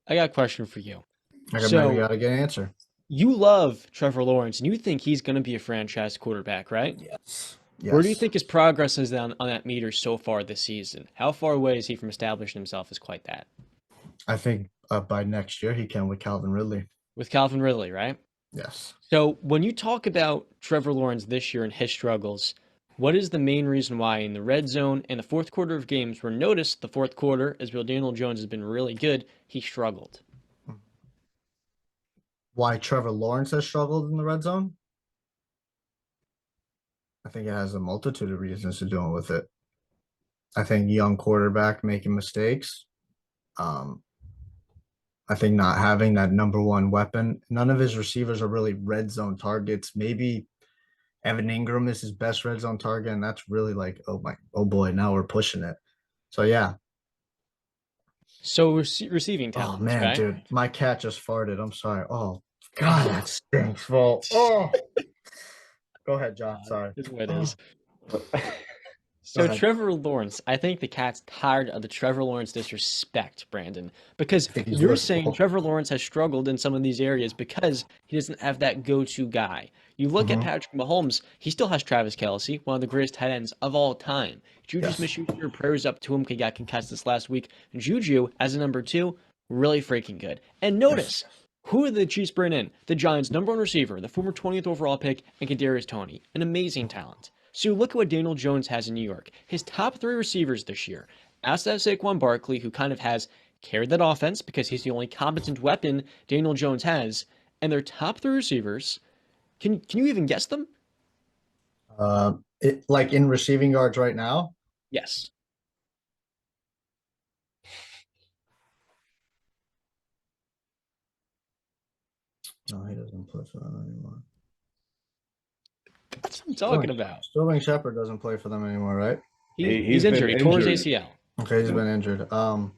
I got a question for you. I got maybe So got to get an answer. you love Trevor Lawrence and you think he's going to be a franchise quarterback, right? Yes. Where do you Yes. think his progress is on that meter so far this season? How far away is he from establishing himself as quite that? I think by next year he can with Calvin Ridley. With Calvin Ridley, right? Yes. So when you talk about Trevor Lawrence this year and his struggles, what is the main reason why in the red zone and the fourth quarter of games where notice the fourth quarter, as Bill Daniel Jones has been really good, he struggled? Why Trevor Lawrence has struggled in the red zone? I think it has a multitude of reasons to do with it. I think young quarterback making mistakes. Um, I think not having that number one weapon. None of his receivers are really red zone targets. Maybe Evan Ingram is his best red zone target, and that's really like, oh boy, now we're pushing it. So yeah. So receiving Oh talents, man, right? dude, my cat just farted. I'm sorry. Oh God, that stinks. Well, oh, go ahead, John. Sorry. Is what it Oh, is. go So ahead. Trevor Lawrence, I think the cat's tired of the Trevor Lawrence disrespect, Brandon, because I think he's you're saying listenable. Trevor Lawrence has struggled in some of these areas because he doesn't have that go-to guy. You look at Hmm. Patrick Mahomes, he still has Travis Kelce, one of the greatest tight ends of all time. Juju Yes. Smith-Schuster, prayers up to him, he got concussed this last week. Juju, as a number two, really freaking good. And Yes. notice, who are the Chiefs bring in? The Giants' number one receiver, the former 20th overall pick, and Kadarius Toney, an amazing talent. So look at what Daniel Jones has in New York. His top three receivers this year. Outside of Saquon Barkley, who kind of has carried that offense because he's the only competent weapon Daniel Jones has, and their top three receivers. Can you even guess them? It like in receiving yards right now. Yes. No, he doesn't play for them anymore. That's what I'm talking about. Sterling Shepard doesn't play for them anymore, right? He's He's been injured. He tore his injured. ACL. Okay, he's And, been injured. and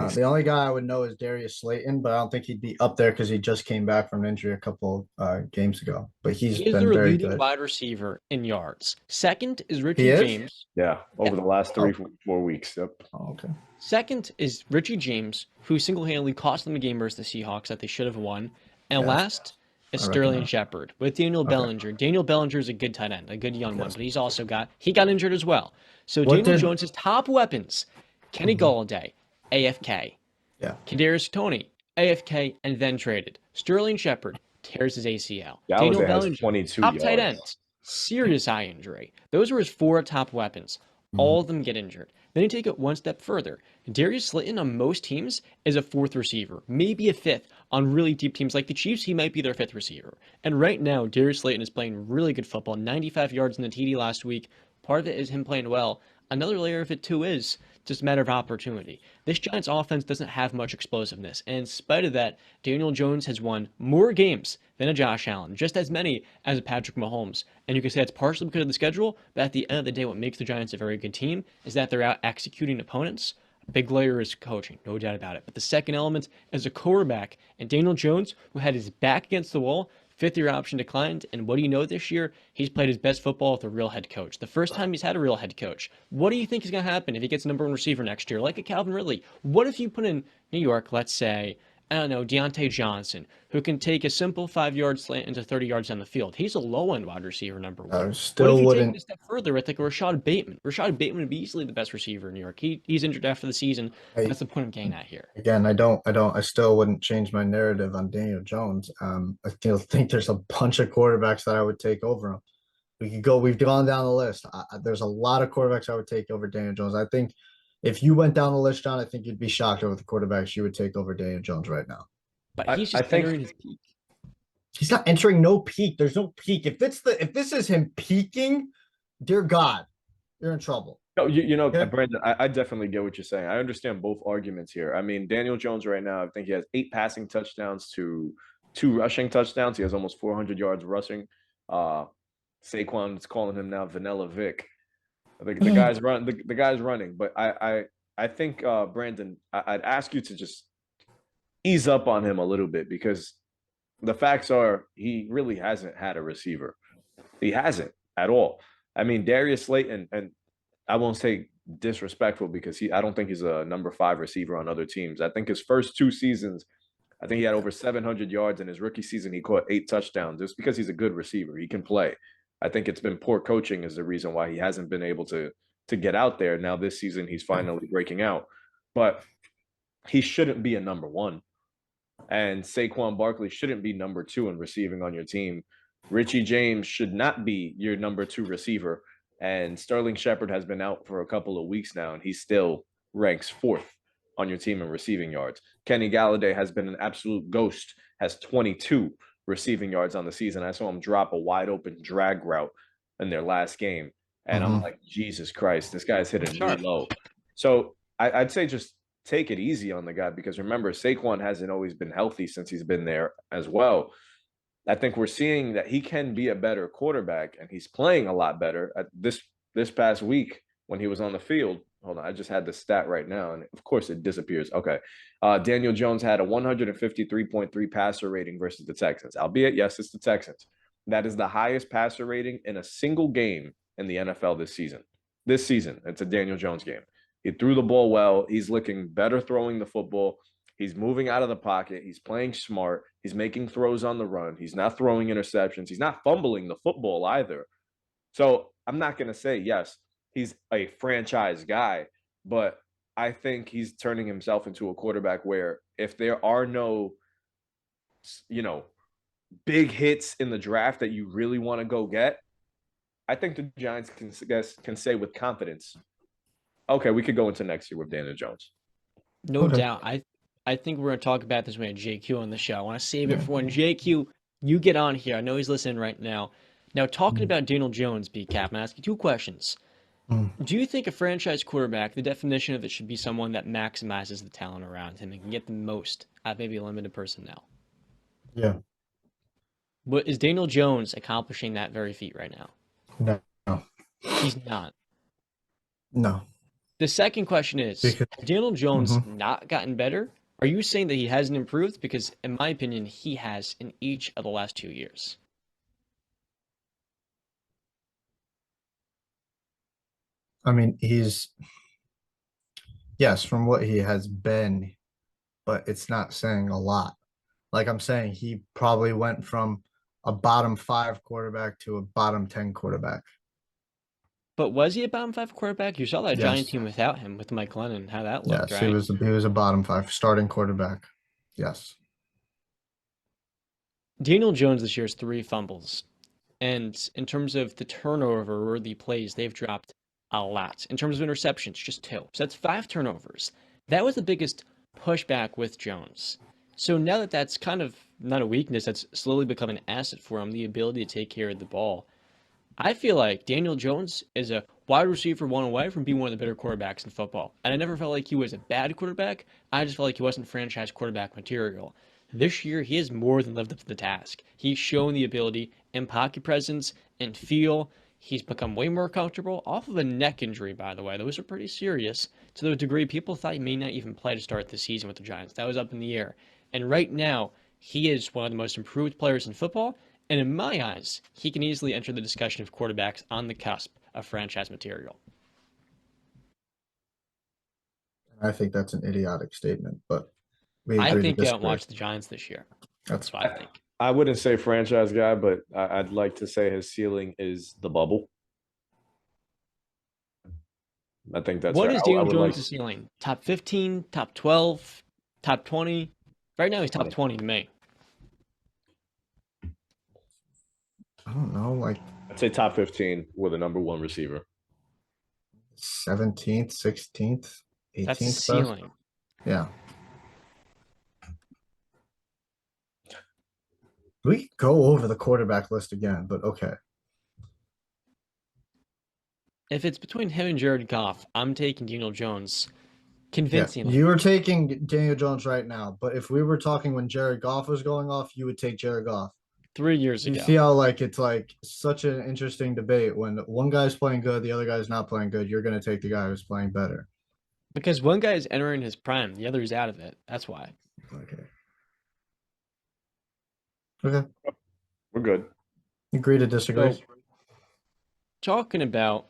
he's The only guy I would know is Darius Slayton, but I don't think he'd be up there because he just came back from an injury a couple games ago. But he's He is been their very leading good. wide receiver in yards. Second is He Richie is? James. yeah, over the last Oh. 4 weeks. Yep. Oh, okay. Second is Richie James, who single-handedly cost them a game versus the Seahawks that they should have won. And Yes, last is I Sterling recognize. Shepard with Daniel Okay. Bellinger. Daniel Bellinger is a good tight end, a good young one, Yes. but he got injured as well. So What Daniel did? Jones' top weapons: Kenny Mhm. Golladay, AFK; Yeah. Kadarius Toney, AFK, and then traded. Sterling Shepard tears his ACL. Daniel Galladay has Bellinger, 22 top tight end, yards. serious eye injury. Those were his four top weapons. Mhm. All of them get injured. Then you take it one step further. Darius Slayton on most teams is a fourth receiver, maybe a fifth. On really deep teams like the Chiefs, he might be their fifth receiver. And right now, Darius Slayton is playing really good football. 95 yards in the TD last week. Part of it is him playing well. Another layer of it too is just a matter of opportunity. This Giants offense doesn't have much explosiveness, and in spite of that, Daniel Jones has won more games than a Josh Allen, just as many as a Patrick Mahomes. And you can say it's partially because of the schedule, but at the end of the day, what makes the Giants a very good team is that they're out executing opponents. A big layer is coaching, no doubt about it. But the second element is a quarterback, and Daniel Jones, who had his back against the wall, fifth year option declined, and what do you know this year? He's played his best football with a real head coach. The first time he's had a real head coach. What do you think is going to happen if he gets number one receiver next year, like a Calvin Ridley? What if you put in New York, let's say, I don't know, Deontay Johnson, who can take a simple 5 yard slant into 30 yards down the field? He's a low end wide receiver, number one. I What if still you take it wouldn't. a step further with like a Rashad Bateman? Rashad Bateman would be easily the best receiver in New York. He's injured after the season. I, That's the point I'm getting at here. Again, I still wouldn't change my narrative on Daniel Jones. I still think there's a bunch of quarterbacks that I would take over him. We've gone down the list. There's a lot of quarterbacks I would take over Daniel Jones. I think if you went down the list, John, I think you'd be shocked over the quarterbacks you would take over Daniel Jones right now. But I, he's I just think entering his peak. He's not entering no peak. There's no peak. If this is him peaking, dear God, you're in trouble. no, Okay? Brandon, I definitely get what you're saying. I understand both arguments here. I mean, Daniel Jones right now, I think he has 8 passing touchdowns to 2 rushing touchdowns. He has almost 400 yards rushing. Saquon is calling him now Vanilla Vic. I think the guy's running, but I think Brandon, I'd ask you to just ease up on him a little bit because the facts are he really hasn't had a receiver. He hasn't at all. I mean, Darius Slayton, and I won't say disrespectful because I don't think he's a number 5 receiver on other teams. I think his first 2 seasons, I think he had over 700 yards in his rookie season. He caught 8 touchdowns just because he's a good receiver. He can play. I think it's been poor coaching is the reason why he hasn't been able to get out there. Now this season he's finally breaking out, but he shouldn't be a number 1. And Saquon Barkley shouldn't be number 2 in receiving on your team. Richie James should not be your number 2 receiver. And Sterling Shepard has been out for a couple of weeks now, and he still ranks 4th on your team in receiving yards. Kenny Galladay has been an absolute ghost, has 22 receiving yards on the season. I saw him drop a wide open drag route in their last game. And I'm like, Jesus Christ, this guy's hit a new low. So I'd say just take it easy on the guy because remember, Saquon hasn't always been healthy since he's been there as well. I think we're seeing that he can be a better quarterback, and he's playing a lot better. This past week when he was on the field, hold on, I just had the stat right now, and of course it disappears. Okay, Daniel Jones had a 153.3 passer rating versus the Texans. Albeit, yes, it's the Texans. That is the highest passer rating in a single game in the NFL this season. This season, it's a Daniel Jones game. He threw the ball well. He's looking better throwing the football. He's moving out of the pocket. He's playing smart. He's making throws on the run. He's not throwing interceptions. He's not fumbling the football either. So I'm not going to say, yes, he's a franchise guy, but I think he's turning himself into a quarterback where if there are no, big hits in the draft that you really want to go get, I think the Giants can say with confidence, okay, we could go into next year with Daniel Jones. No doubt. I think we're going to talk about this when JQ on the show. I want to save it for when JQ, you get on here. I know he's listening right now. Now, talking about Daniel Jones, BCAP, I'm going to ask you 2 questions. Do you think a franchise quarterback, the definition of it should be someone that maximizes the talent around him and can get the most out of maybe a limited personnel? Yeah. But is Daniel Jones accomplishing that very feat right now? No. He's not. No. The second question is, has Daniel Jones not gotten better? Are you saying that he hasn't improved? Because in my opinion, he has in each of the last 2 years. I mean, yes, from what he has been, but it's not saying a lot. Like I'm saying, he probably went from a bottom 5 quarterback to a bottom 10 quarterback. But was he a bottom 5 quarterback? You saw that Giant Yes. team without him with Mike Glennon, how that looked, Yes, right? he was a bottom 5 starting quarterback. Yes. Daniel Jones this year has 3 fumbles. And in terms of the turnover-worthy plays, they've dropped a lot. In terms of interceptions, just 2. So that's 5 turnovers. That was the biggest pushback with Jones. So now that that's kind of not a weakness, that's slowly become an asset for him, the ability to take care of the ball. I feel like Daniel Jones is a wide receiver 1 away from being one of the better quarterbacks in football. And I never felt like he was a bad quarterback. I just felt like he wasn't franchise quarterback material. This year, he has more than lived up to the task. He's shown the ability and pocket presence and feel. He's become way more comfortable off of a neck injury, by the way. Those are pretty serious to the degree people thought he may not even play to start the season with the Giants. That was up in the air. And right now, he is one of the most improved players in football. And in my eyes, he can easily enter the discussion of quarterbacks on the cusp of franchise material. I think that's an idiotic statement, but I think you don't watch the Giants this year. That's what I think. I wouldn't say franchise guy, but I'd like to say his ceiling is the bubble. I think that's what right. is Daniel Jones' ceiling? Top 15, top 12, top 20? Right now, he's top 20 to me. I don't know, like I'd say top 15 with a number 1 receiver. 17th, 16th. That's the 18th best. ceiling. Yeah. We go over the quarterback list again, but okay. If it's between him and Jared Goff, I'm taking Daniel Jones Yeah, convincingly. you were taking Daniel Jones right now, but if we were talking when Jared Goff was going off, you would take Jared Goff. 3 years You ago. see how like it's like such an interesting debate when one guy's playing good, the other guy's not playing good. You're gonna take the guy who's playing better. Because one guy is entering his prime, the other is out of it. That's why. Okay. Okay. We're good. Agree to disagree. So, talking about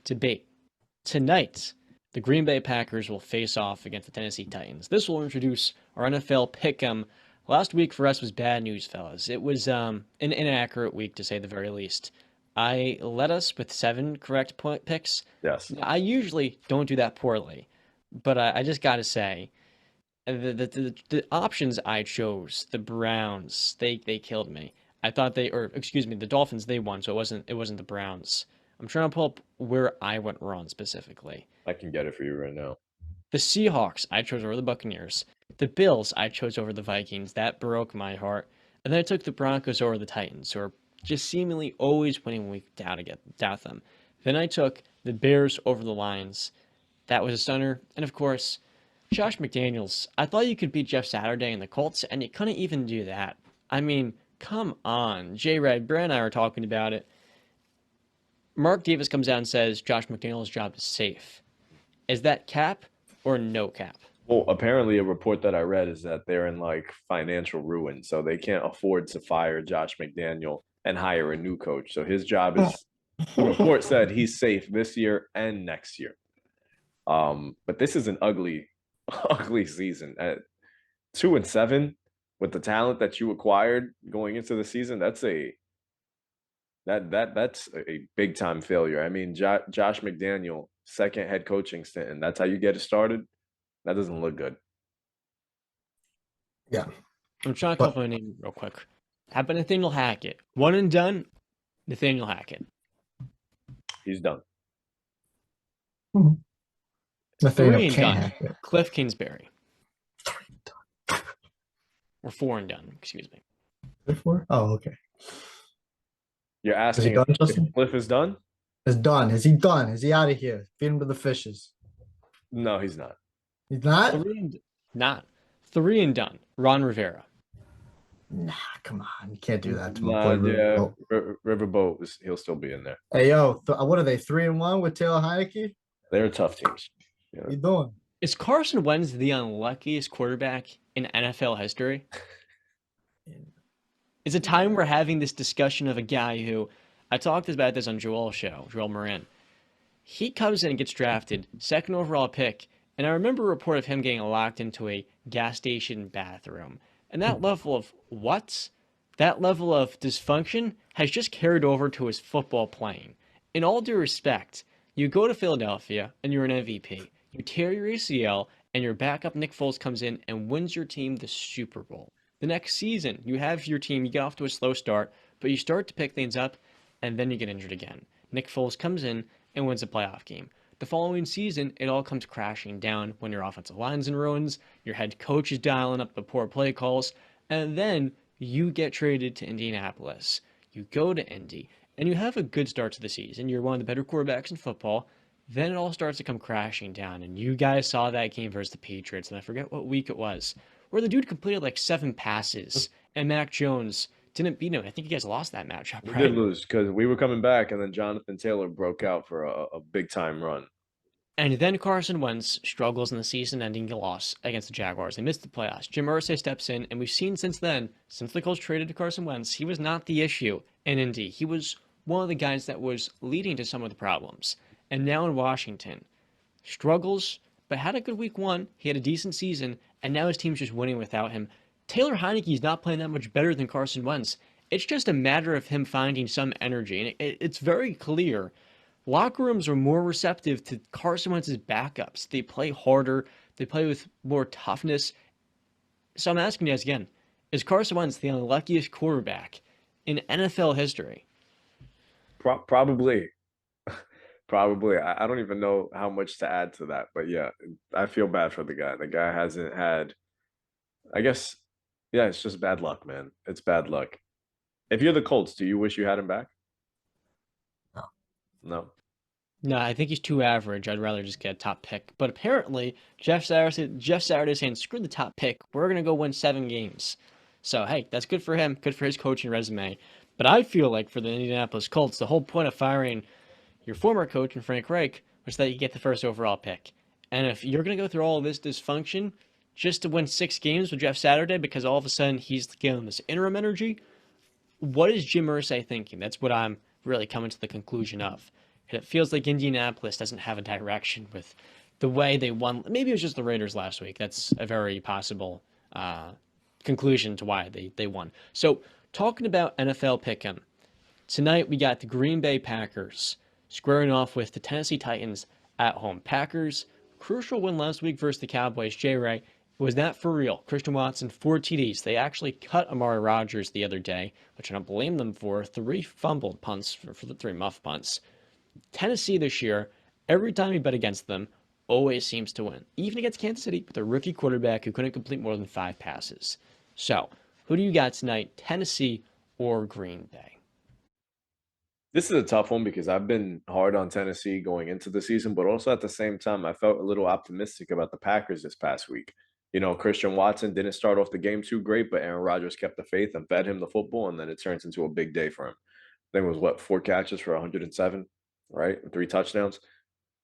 debate. Tonight, the Green Bay Packers will face off against the Tennessee Titans. This will introduce our NFL pick'em. Last week for us was bad news, fellas. It was an inaccurate week, to say the very least. I led us with 7 correct picks. Yes. I usually don't do that poorly, but I just got to say, the options I chose, the Browns, they killed me. I thought the Dolphins, they won, so it wasn't the Browns. I'm trying to pull up where I went wrong specifically. I can get it for you right now. The Seahawks, I chose over the Buccaneers. The Bills, I chose over the Vikings. That broke my heart. And then I took the Broncos over the Titans, who are just seemingly always winning when we doubt them. Then I took the Bears over the Lions. That was a stunner. And of course, Josh McDaniels. I thought you could beat Jeff Saturday and the Colts, and you couldn't even do that. I mean, come on. J-Red, Brad and I were talking about it. Mark Davis comes out and says Josh McDaniels' job is safe. Is that cap or no cap? Well, apparently a report that I read is that they're in like financial ruin, so they can't afford to fire Josh McDaniel and hire a new coach. So his job is, the report said he's safe this year and next year. But this is an ugly, ugly season. At 2-7 with the talent that you acquired going into the season, that's a big time failure. I mean, Josh McDaniel, second head coaching stint, and that's how you get it started. That doesn't look good. Yeah. I'm trying to come up with a name real quick. How about Nathaniel Hackett? One and done, Nathaniel Hackett. He's done. Nathaniel 3 and can't done, hack it. Cliff Kingsbury. Or 4 and done, excuse me. Before? Oh, okay. You're Is he asking done, if Justin? Cliff is done? Is done. Is he done? Is he out of here? Feed him to the fishes. No, he's not. He's not? 3 and done, Ron Rivera. Nah, come on. You can't do that to my Nah, boy. yeah, Riverboat. Riverboat, he'll still be in there. Hey, yo, what are they? 3-1 with Taylor Heineke? They're tough teams. Yeah. What you doing? Is Carson Wentz the unluckiest quarterback in NFL history? It's a time we're having this discussion of a guy who, I talked about this on Joel's show, Joel Moran. He comes in and gets drafted, 2nd overall pick, and I remember a report of him getting locked into a gas station bathroom. And that level of that level of dysfunction has just carried over to his football playing. In all due respect, you go to Philadelphia and you're an MVP. You tear your ACL and your backup Nick Foles comes in and wins your team the Super Bowl. The next season, you have your team, you get off to a slow start, but you start to pick things up and then you get injured again. Nick Foles comes in and wins a playoff game. The following season, it all comes crashing down when your offensive line's in ruins, your head coach is dialing up the poor play calls, and then you get traded to Indianapolis. You go to Indy, and you have a good start to the season. You're one of the better quarterbacks in football. Then it all starts to come crashing down, and you guys saw that game versus the Patriots, and I forget what week it was, where the dude completed like 7 passes, and Mac Jones didn't beat him. I think you guys lost that matchup, We right? did lose because we were coming back, and then Jonathan Taylor broke out for a big time run. And then Carson Wentz struggles in the season-ending loss against the Jaguars. They missed the playoffs. Jim Irsay steps in, and we've seen since then, since the Colts traded to Carson Wentz, he was not the issue in Indy. He was one of the guys that was leading to some of the problems. And now in Washington, struggles, but had a good week 1. He had a decent season, and now his team's just winning without him. Taylor Heineke's not playing that much better than Carson Wentz. It's just a matter of him finding some energy, and it's very clear. Locker rooms are more receptive to Carson Wentz's backups. They play harder. They play with more toughness. So I'm asking you guys again, is Carson Wentz the unluckiest quarterback in NFL history? Probably. Probably. I don't even know how much to add to that, but yeah, I feel bad for the guy. The guy hasn't had, I guess, yeah, it's just bad luck, man. It's bad luck. If you're the Colts, do you wish you had him back? No. No. No, I think he's too average. I'd rather just get a top pick. But apparently, Jeff Saturday's saying, screw the top pick. We're going to go win 7 games. So, hey, that's good for him. Good for his coaching resume. But I feel like for the Indianapolis Colts, the whole point of firing your former coach and Frank Reich was that you get the first overall pick. And if you're going to go through all of this dysfunction just to win 6 games with Jeff Saturday because all of a sudden he's giving this interim energy, what is Jim Irsay thinking? That's what I'm really coming to the conclusion of. And it feels like Indianapolis doesn't have a direction with the way they won. Maybe it was just the Raiders last week. That's a very possible conclusion to why they won. So, talking about NFL pick'em, tonight we got the Green Bay Packers squaring off with the Tennessee Titans at home. Packers, crucial win last week versus the Cowboys. Jay Ray, was that for real? Christian Watson, 4 TDs. They actually cut Amari Rodgers the other day, which I don't blame them for. 3 fumbled punts for the 3 muff punts. Tennessee this year, every time you bet against them, always seems to win. Even against Kansas City with a rookie quarterback who couldn't complete more than 5 passes. So, who do you got tonight, Tennessee or Green Bay? This is a tough one because I've been hard on Tennessee going into the season, but also at the same time, I felt a little optimistic about the Packers this past week. You know, Christian Watson didn't start off the game too great, but Aaron Rodgers kept the faith and fed him the football, and then it turns into a big day for him. I think it was what, 4 catches for 107, right? And 3 touchdowns.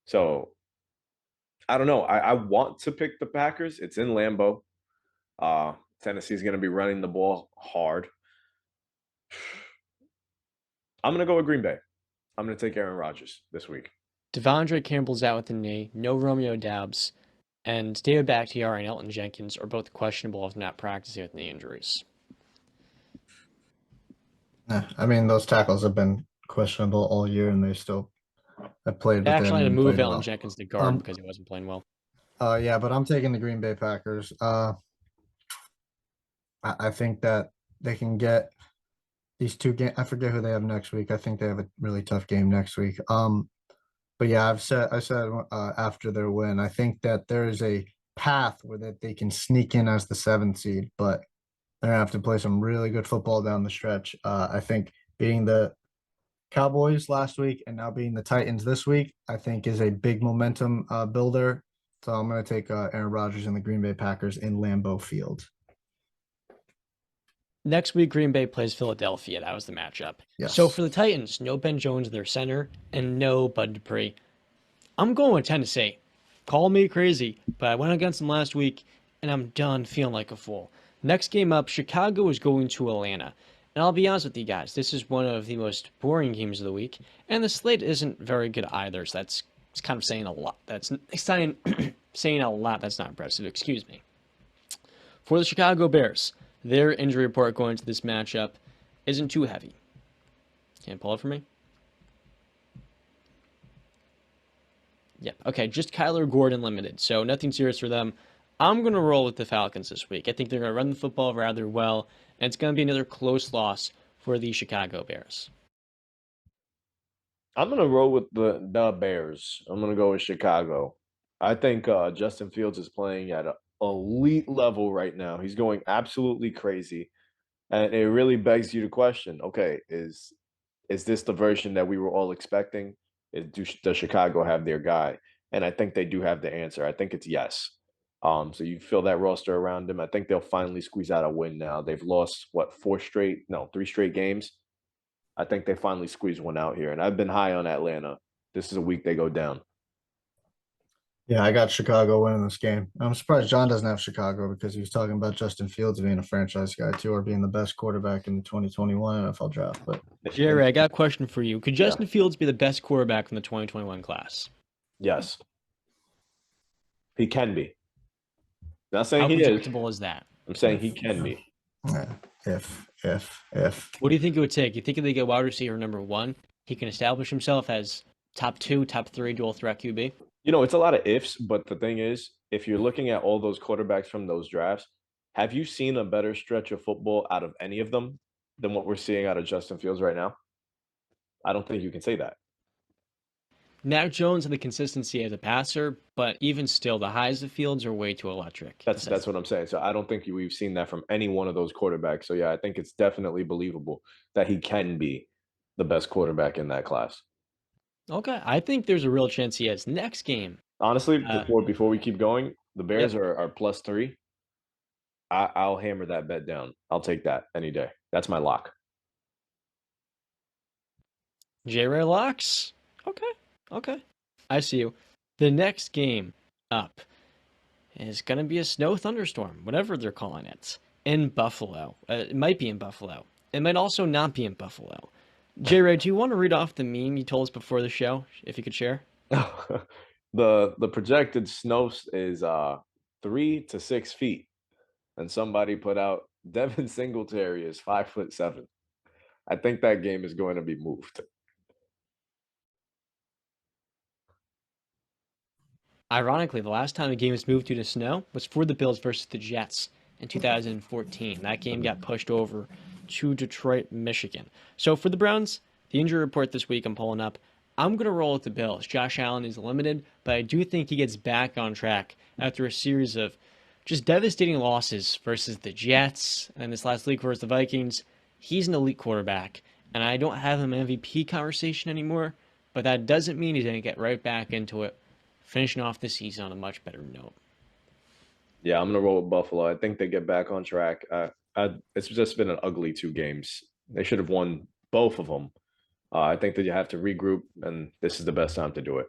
So I don't know. I want to pick the Packers. It's in Lambeau. Tennessee's going to be running the ball hard. I'm going to go with Green Bay. I'm going to take Aaron Rodgers this week. Devondre Campbell's out with the knee, no Romeo Doubs, and David Bakhtiari and Elton Jenkins are both questionable of not practicing with knee injuries. I mean, those tackles have been questionable all year, and they still have played. They But they actually had to haven't move played Elton well. Jenkins to guard because he wasn't playing well. Yeah, but I'm taking the Green Bay Packers. I think that they can get these 2 games. I forget who they have next week. I think they have a really tough game next week. But yeah, I said after their win, I think that there is a path where that they can sneak in as the 7th seed, but they're gonna have to play some really good football down the stretch. I think beating the Cowboys last week and now beating the Titans this week, I think is a big momentum builder. So I'm gonna take Aaron Rodgers and the Green Bay Packers in Lambeau Field. Next week, Green Bay plays Philadelphia. That was the matchup. Yes. So for the Titans, no Ben Jones, their center, and no Bud Dupree. I'm going with Tennessee. Call me crazy, but I went against them last week, and I'm done feeling like a fool. Next game up, Chicago is going to Atlanta. And I'll be honest with you guys, this is one of the most boring games of the week, and the slate isn't very good either, so that's kind of saying a lot. That's saying, saying a lot that's not impressive, excuse me. For the Chicago Bears, their injury report going into this matchup isn't too heavy. Can you pull it for me? Yep. Okay, just Kyler Gordon limited, so nothing serious for them. I'm going to roll with the Falcons this week. I think they're going to run the football rather well, and it's going to be another close loss for the Chicago Bears. I'm going to roll with the Bears. I'm going to go with Chicago. I think Justin Fields is playing at an elite level right now. He's going absolutely crazy. And it really begs you to question, okay, is this the version that we were all expecting? Does Chicago have their guy? And I think they do have the answer. I think it's yes. So you fill that roster around them. I think they'll finally squeeze out a win now. They've lost, what, 3 straight games? I think they finally squeeze one out here. And I've been high on Atlanta. This is a week they go down. Yeah, I got Chicago winning this game. I'm surprised John doesn't have Chicago because he was talking about Justin Fields being a franchise guy too, or being the best quarterback in the 2021 NFL draft. But Jerry, I got a question for you. Could Justin Fields be the best quarterback in the 2021 class? Yes. He can be. Not saying How he is. predictable is that? I'm saying he can be. If. What do you think it would take? You think if they get wide receiver number 1, he can establish himself as top 2, top 3 dual threat QB? You know, it's a lot of ifs, but the thing is, if you're looking at all those quarterbacks from those drafts, have you seen a better stretch of football out of any of them than what we're seeing out of Justin Fields right now? I don't think you can say that. Mac Jones had the consistency as a passer, but even still, the highs of Fields are way too electric. That's what I'm saying. So I don't think we've seen that from any one of those quarterbacks. So yeah, I think it's definitely believable that he can be the best quarterback in that class. Okay, I think there's a real chance he has. Next game. Honestly, Uh, before we keep going, the Bears Yep. are +3. I'll hammer that bet down. I'll take that any day. That's my lock. J-Ray locks. Okay. I see you. The next game up is going to be a snow thunderstorm, whatever they're calling it, in Buffalo. It might be in Buffalo. It might also not be in Buffalo. J-Ray, do you want to read off the meme you told us before the show, if you could share? The projected snow is 3 to 6 feet, and somebody put out Devin Singletary is 5'7". I think that game is going to be moved. Ironically, the last time a game was moved due to snow was for the Bills versus the Jets in 2014. That game got pushed over to Detroit, Michigan. So for the Browns, the injury report this week I'm pulling up. I'm going to roll with the Bills. Josh Allen is limited, but I do think he gets back on track after a series of just devastating losses versus the Jets and this last week versus the Vikings. He's an elite quarterback, and I don't have him in MVP conversation anymore, but that doesn't mean he's going to get right back into it, finishing off the season on a much better note. Yeah, I'm gonna roll with Buffalo. I think they get back on track. It's just been an ugly 2 games. They should have won both of them. I think that you have to regroup, and this is the best time to do it.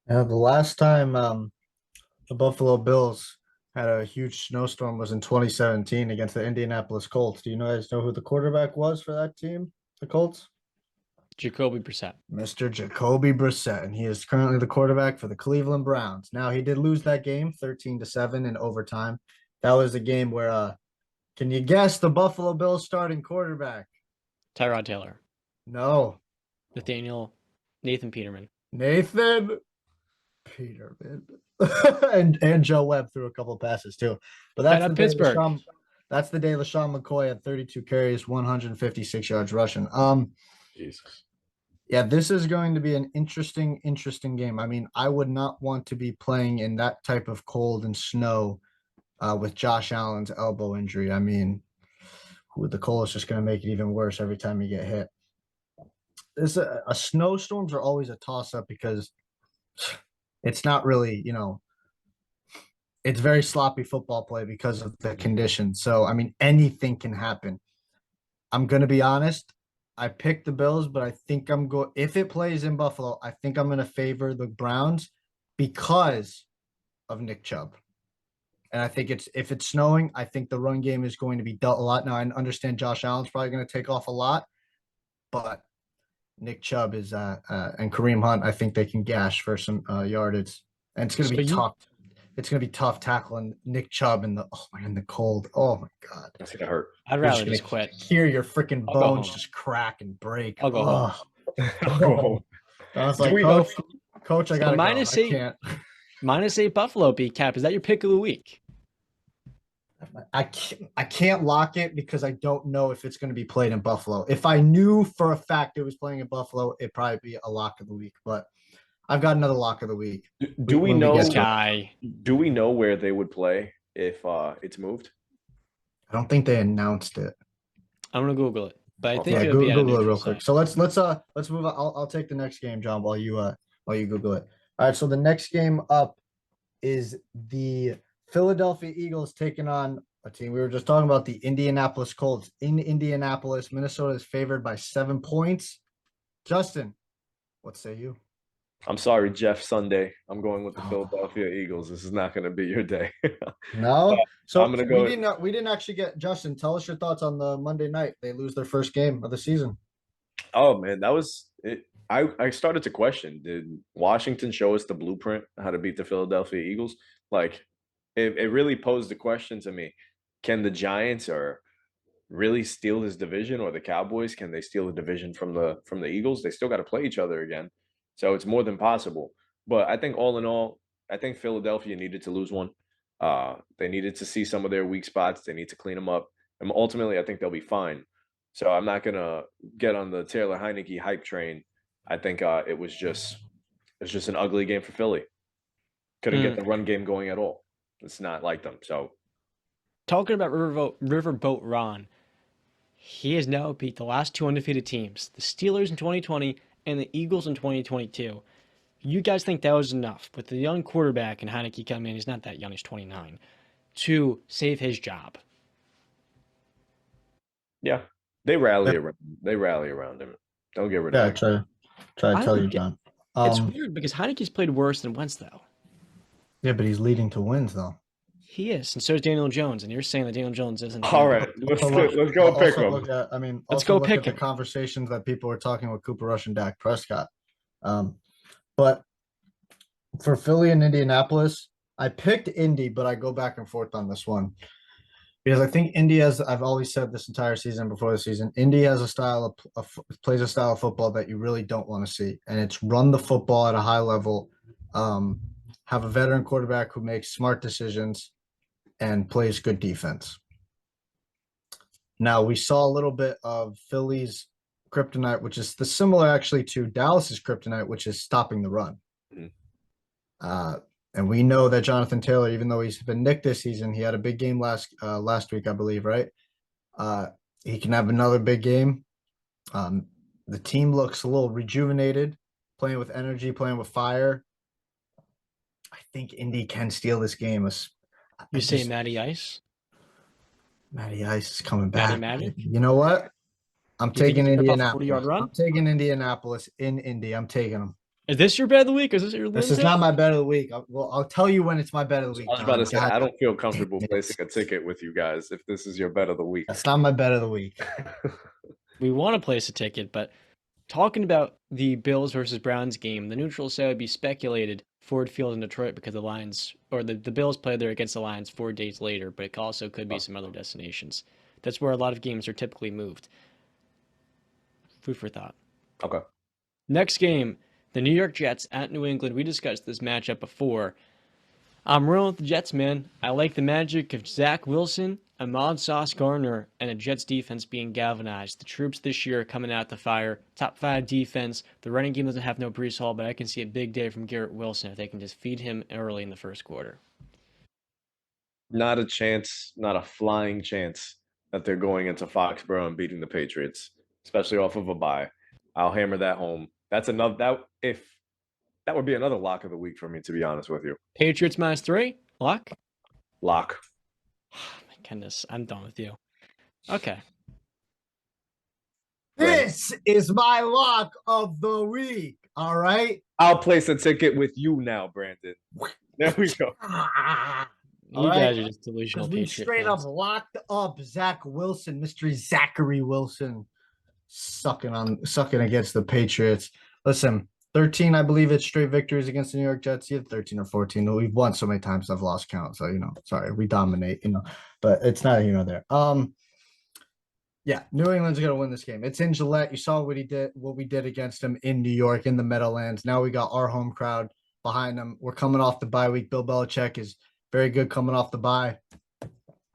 The last time the Buffalo Bills had a huge snowstorm was in 2017 against the Indianapolis Colts. Do you guys know who the quarterback was for that team, the Colts? Jacoby Brissett. Mr. Jacoby Brissett, and he is currently the quarterback for the Cleveland Browns. Now, he did lose that game 13-7 in overtime. That was a game where can you guess the Buffalo Bills starting quarterback? Tyrod Taylor. No. Nathan Peterman. Nathan Peterman. and Joe Webb threw a couple of passes too. But that's the day Pittsburgh. That's the day LaShawn McCoy had 32 carries, 156 yards rushing. Jesus. Yeah, this is going to be an interesting game. I mean, I would not want to be playing in that type of cold and snow with Josh Allen's elbow injury. I mean, the cold is just going to make it even worse every time you get hit. Snowstorms are always a toss-up because it's not really, it's very sloppy football play because of the conditions. So, I mean, anything can happen. I'm going to be honest. I picked the Bills, but I think if it plays in Buffalo, I think I'm going to favor the Browns because of Nick Chubb. And I think if it's snowing, I think the run game is going to be dealt a lot. Now, I understand Josh Allen's probably going to take off a lot, but Nick Chubb is and Kareem Hunt, I think they can gash for some yardage. And it's going to be tough. It's going to be tough tackling Nick Chubb in the cold. Oh my God. That's going to hurt. I'd rather just quit. Hear your freaking bones just crack and break. I'll go home. I'll go home. I was like, Coach, I got to go. I can't. -8 Buffalo, B-Cap. Is that your pick of the week? I can't lock it because I don't know if it's going to be played in Buffalo. If I knew for a fact it was playing in Buffalo, it'd probably be a lock of the week. But I've got another lock of the week. Do we know where they would play if it's moved? I don't think they announced it. I'm gonna Google it, but I think Google it real quick. So let's move on. I'll take the next game, John, while you Google it. All right. So the next game up is the Philadelphia Eagles taking on a team. We were just talking about the Indianapolis Colts in Indianapolis. Minnesota is favored by 7 points. Justin, what say you? I'm sorry, Jeff Sunday. I'm going with the Philadelphia Eagles. This is not going to be your day. No. So I'm gonna go. We didn't actually get Justin. Tell us your thoughts on the Monday night. They lose their first game of the season. Oh man, that was it. I started to question: did Washington show us the blueprint how to beat the Philadelphia Eagles? Like, it really posed the question to me: can the Giants really steal this division, or the Cowboys? Can they steal the division from the Eagles? They still got to play each other again. So it's more than possible. But I think all in all, I think Philadelphia needed to lose one. They needed to see some of their weak spots. They need to clean them up. And ultimately, I think they'll be fine. So I'm not going to get on the Taylor Heineke hype train. I think it was just an ugly game for Philly. Couldn't get the run game going at all. It's not like them. So Talking about Riverboat Ron, he has now beat the last two undefeated teams, the Steelers in 2020 and the Eagles in 2022. You guys think that was enough with the young quarterback and Heineke coming in? He's not that young; he's 29, to save his job. yeah, they rally around. They rally around him. Don't get rid of that. Try to tell you, John. It's weird because Heineke's played worse than Wentz, though. Yeah, but he's leading to wins, though. He is, and so is Daniel Jones. And you're saying that Daniel Jones isn't. All right, let's go pick him. Let's go pick the conversations that people were talking with Cooper Rush and Dak Prescott. But for Philly and Indianapolis, I picked Indy, but I go back and forth on this one. Because I think Indy has, I've always said this entire season before the season, Indy has a style plays a style of football that you really don't want to see. And it's run the football at a high level, have a veteran quarterback who makes smart decisions and plays good defense. Now, we saw a little bit of Philly's kryptonite, which is similar actually to Dallas's kryptonite, which is stopping the run. Mm-hmm. And we know that Jonathan Taylor, even though he's been nicked this season, he had a big game last week, I believe, right? He can have another big game. The team looks a little rejuvenated, playing with energy, playing with fire. I think Indy can steal this game. You say Matty Ice? Matty Ice is coming back. Matty? You know what? I'm taking Indianapolis. 40-yard run? I'm taking Indianapolis in Indy. I'm taking them. Is this your bet of the week? Or is this your This is not my bet of the week. I'll tell you when it's my bet of the week. I was about to say, I don't feel comfortable placing a ticket with you guys if this is your bet of the week. That's not my bet of the week. We want to place a ticket, but talking about the Bills versus Browns game, the neutral site would be speculated Ford Field in Detroit because the Lions, or the Bills play there against the Lions 4 days later, but it also could be some other destinations. That's where a lot of games are typically moved. Food for thought. Okay. Next game, the New York Jets at New England. We discussed this matchup before. I'm rolling with the Jets, man. I like the magic of Zach Wilson, Ahmad Sauce Gardner, and the Jets defense being galvanized. The troops this year are coming out the fire. Top 5 defense. The running game doesn't have no Breece Hall, but I can see a big day from Garrett Wilson if they can just feed him early in the first quarter. Not a chance, not a flying chance that they're going into Foxborough and beating the Patriots, especially off of a bye. I'll hammer that home. That would be another lock of the week for me, to be honest with you. Patriots -3? Lock? Lock. Oh, my goodness, I'm done with you. Okay. This is my lock of the week. All right. I'll place a ticket with you now, Brandon. There we go. You guys are just delusional. We straight up locked up Zach Wilson, Mystery Zachary Wilson, sucking against the Patriots. Listen, 13, I believe it's straight victories against the New York Jets. Either 13 or 14. We've won so many times I've lost count. So, sorry, we dominate, but it's not, there. Yeah, New England's going to win this game. It's in Gillette. You saw what we did against them in New York, in the Meadowlands. Now we got our home crowd behind them. We're coming off the bye week. Bill Belichick is very good coming off the bye.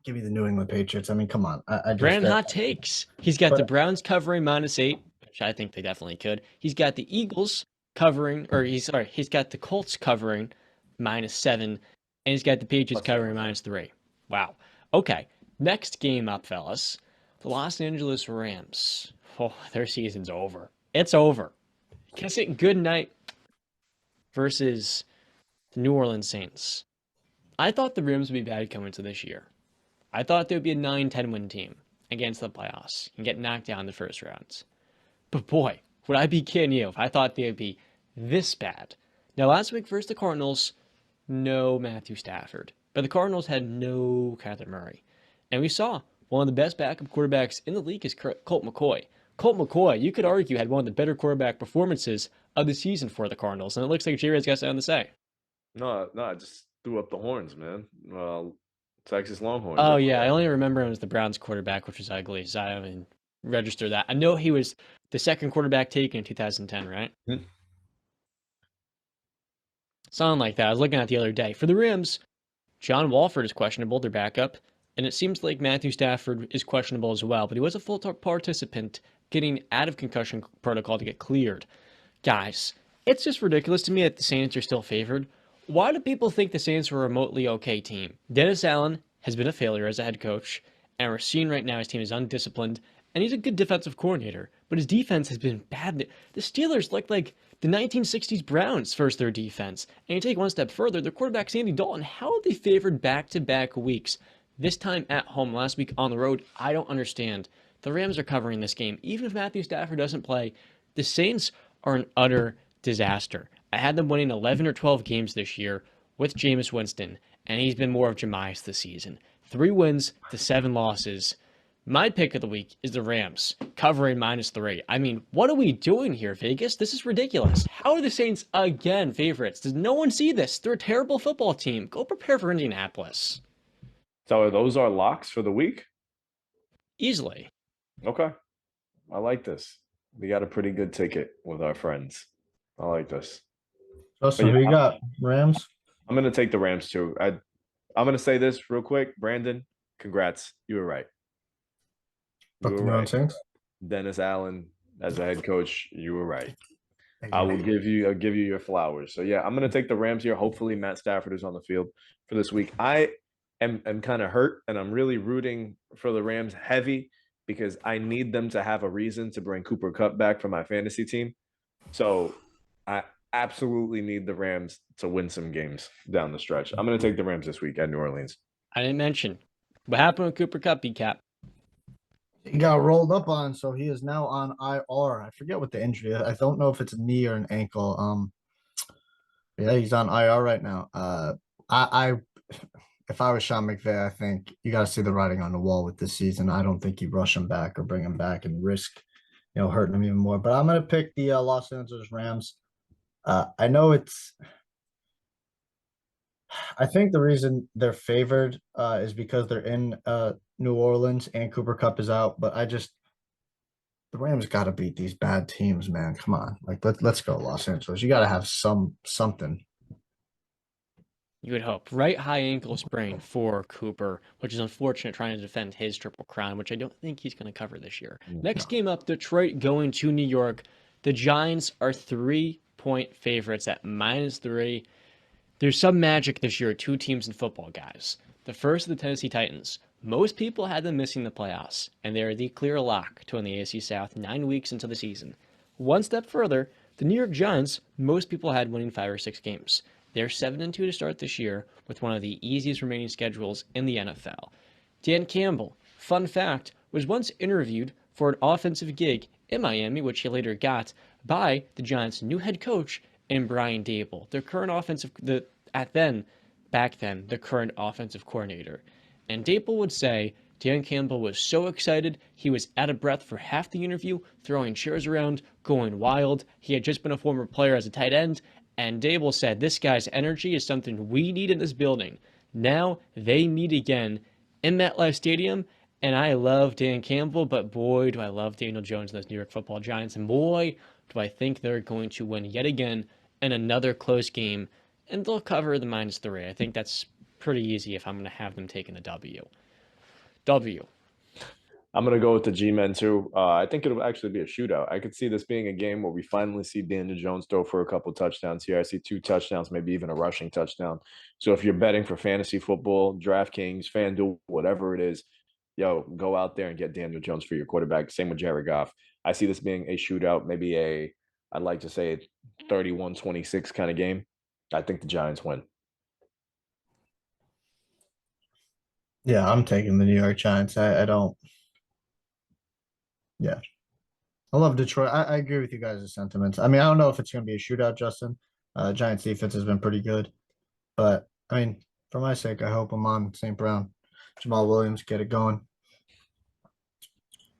Give me the New England Patriots. I mean, come on. Brandon hot takes. He's got the Browns covering -8, which I think they definitely could. He's got the Eagles covering, he's got the Colts covering -7, and he's got the Patriots covering -3. Wow. Okay. Next game up, fellas. The Los Angeles Rams. Oh, their season's over. It's over. Kiss it goodnight versus the New Orleans Saints. I thought the Rams would be bad coming into this year. I thought they would be a 9-10 win team against the playoffs and get knocked down in the first rounds. But boy, would I be kidding you if I thought they would be this bad. Now, last week versus the Cardinals, no Matthew Stafford. But the Cardinals had no Kyler Murray. And we saw one of the best backup quarterbacks in the league is Colt McCoy. Colt McCoy, you could argue, had one of the better quarterback performances of the season for the Cardinals. And it looks like J-Red's got something to say. No, I just threw up the horns, man. Texas Longhorns. Oh, yeah. I only remember him as the Browns quarterback, which was ugly. So I haven't registered that. I know he was the second quarterback taken in 2010, right? Mm-hmm. Something like that. I was looking at the other day. For the Rams, John Wolford is questionable, their backup. And it seems like Matthew Stafford is questionable as well. But he was a full participant getting out of concussion protocol to get cleared. Guys, it's just ridiculous to me that the Saints are still favored. Why do people think the Saints are a remotely okay team? Dennis Allen has been a failure as a head coach, and we're seeing right now his team is undisciplined, and he's a good defensive coordinator, but his defense has been bad. The Steelers look like the 1960s Browns first their defense, and you take one step further, their quarterback Sandy Dalton, how are they favored back-to-back weeks? This time at home, last week on the road, I don't understand. The Rams are covering this game. Even if Matthew Stafford doesn't play, the Saints are an utter disaster. I had them winning 11 or 12 games this year with Jameis Winston, and he's been more of Jameis this season. 3 wins to 7 losses. My pick of the week is the Rams, covering -3. I mean, what are we doing here, Vegas? This is ridiculous. How are the Saints again favorites? Does no one see this? They're a terrible football team. Go prepare for Indianapolis. So are those our locks for the week? Easily. Okay. I like this. We got a pretty good ticket with our friends. I like this. Justin, But who yeah, you got? Rams? I'm going to take the Rams too. I'm going to say this real quick. Brandon, congrats. You were right. You Put were them on right. Saints. Dennis Allen as a head coach, you were right. I'll give you your flowers. So yeah, I'm gonna take the Rams here. Hopefully Matt Stafford is on the field for this week. I am kind of hurt, and I'm really rooting for the Rams heavy because I need them to have a reason to bring Cooper Kupp back for my fantasy team. So I absolutely need the Rams to win some games down the stretch. I'm gonna take the Rams this week at New Orleans. I didn't mention what happened with Cooper Kupp, B-Cap. He got rolled up on, so he is now on IR. I forget what the injury is. I don't know if it's a knee or an ankle. Yeah, he's on IR right now. I if I was Sean McVay, I think you got to see the writing on the wall with this season. I don't think you rush him back or bring him back and risk, hurting him even more. But I'm gonna pick the Los Angeles Rams. I know I think the reason they're favored is because they're in New Orleans and Cooper Kupp is out. But the Rams got to beat these bad teams, man. Come on, like let's go Los Angeles. You got to have something. You would hope. Right high ankle sprain for Cooper, which is unfortunate trying to defend his Triple Crown, which I don't think he's going to cover this year. Next game up, Detroit going to New York. The Giants are 3-point favorites at -3. There's some magic this year, 2 teams in football, guys. The first of the Tennessee Titans. Most people had them missing the playoffs, and they are the clear lock to win the AFC South 9 weeks into the season. One step further, the New York Giants, most people had winning 5 or 6 games. They're 7-2 to start this year with one of the easiest remaining schedules in the NFL. Dan Campbell, fun fact, was once interviewed for an offensive gig in Miami, which he later got by the Giants' new head coach in Brian Daboll, their current back then, the current offensive coordinator. And Daboll would say Dan Campbell was so excited, he was out of breath for half the interview, throwing chairs around, going wild. He had just been a former player as a tight end, and Daboll said, this guy's energy is something we need in this building. Now they meet again in MetLife Stadium, and I love Dan Campbell, but boy, do I love Daniel Jones and those New York Football Giants, and boy, do I think they're going to win yet again in another close game, and they'll cover the -3. I think that's pretty easy if I'm going to have them taking the W. I'm going to go with the G-Men too. I think it'll actually be a shootout. I could see this being a game where we finally see Daniel Jones throw for a couple touchdowns here. I see 2 touchdowns, maybe even a rushing touchdown. So if you're betting for fantasy football, DraftKings, FanDuel, whatever it is, go out there and get Daniel Jones for your quarterback. Same with Jared Goff. I see this being a shootout, maybe I'd like to say 31-26 kind of game. I think the Giants win. Yeah, I'm taking the New York Giants. I don't. Yeah, I love Detroit. I agree with you guys' sentiments. I mean, I don't know if it's going to be a shootout, Justin. Giants defense has been pretty good, but I mean, for my sake, I hope I'm on St. Brown, Jamal Williams, get it going.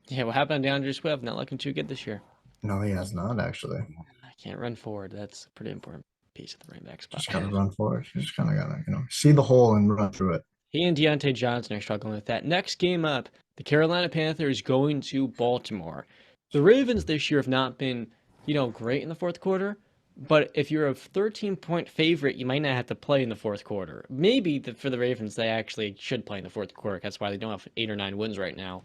Yeah, what happened to DeAndre Swift? Not looking too good this year. No, he has not actually. I can't run forward. That's a pretty important piece of the running back spot. Just gotta run forward. You just kind of gotta, see the hole and run through it. He and Deontay Johnson are struggling with that. Next game up, the Carolina Panthers going to Baltimore. The Ravens this year have not been, great in the fourth quarter. But if you're a 13-point favorite, you might not have to play in the fourth quarter. Maybe for the Ravens, they actually should play in the fourth quarter. That's why they don't have 8 or 9 wins right now.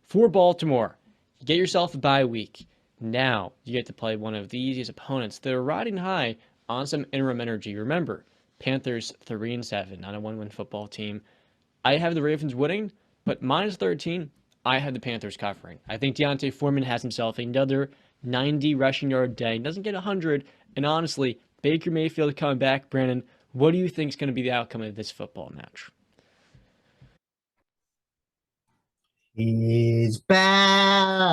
For Baltimore, get yourself a bye week. Now you get to play one of the easiest opponents that are riding high on some interim energy. Remember, Panthers 3-7 on a one-win football team. I have the Ravens winning, but minus 13, I have the Panthers covering. I think Deontay Foreman has himself another 90 rushing yard day. He doesn't get 100, and honestly, Baker Mayfield coming back. Brandon, what do you think is going to be the outcome of this football match? He's back.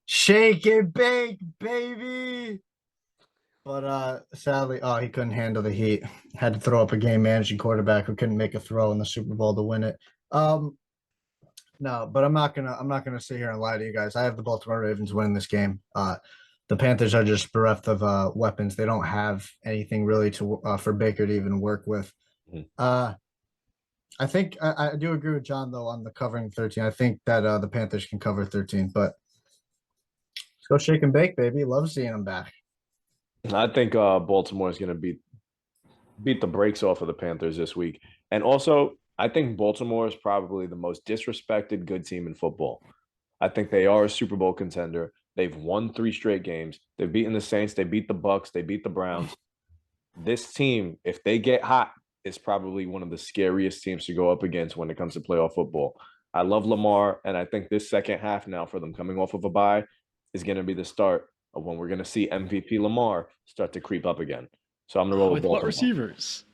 Shake and bake, baby. But sadly, he couldn't handle the heat. Had to throw up a game managing quarterback who couldn't make a throw in the Super Bowl to win it. No, but I'm not gonna sit here and lie to you guys. I have the Baltimore Ravens winning this game. The Panthers are just bereft of weapons. They don't have anything really to for Baker to even work with. Mhm. I think I do agree with John though on the covering 13. I think that the Panthers can cover 13, but let's go shake and bake, baby. Love seeing them back. I think Baltimore is going to beat the brakes off of the Panthers this week. And also, I think Baltimore is probably the most disrespected good team in football. I think they are a Super Bowl contender. They've won 3 straight games. They've beaten the Saints. They beat the Bucks. They beat the Browns. This team, if they get hot, is probably one of the scariest teams to go up against when it comes to playoff football. I love Lamar, and I think this second half now for them coming off of a bye is going to be the start of when we're going to see MVP Lamar start to creep up again. So I'm going to roll with With what Baltimore. receivers?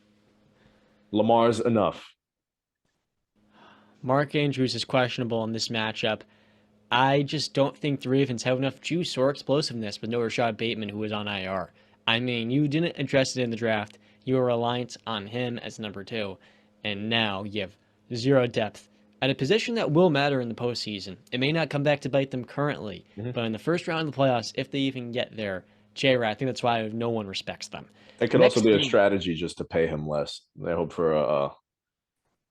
Lamar's enough. Mark Andrews is questionable in this matchup. I just don't think the Ravens have enough juice or explosiveness with no Rashad Bateman, who was on IR. I mean, you didn't address it in the draft. You were reliant on him as number 2, and now you have zero depth at a position that will matter in the postseason. It may not come back to bite them currently, but in the first round of the playoffs, if they even get there, J-Rat, I think that's why no one respects them. It could Next also be a game- strategy just to pay him less. They hope for a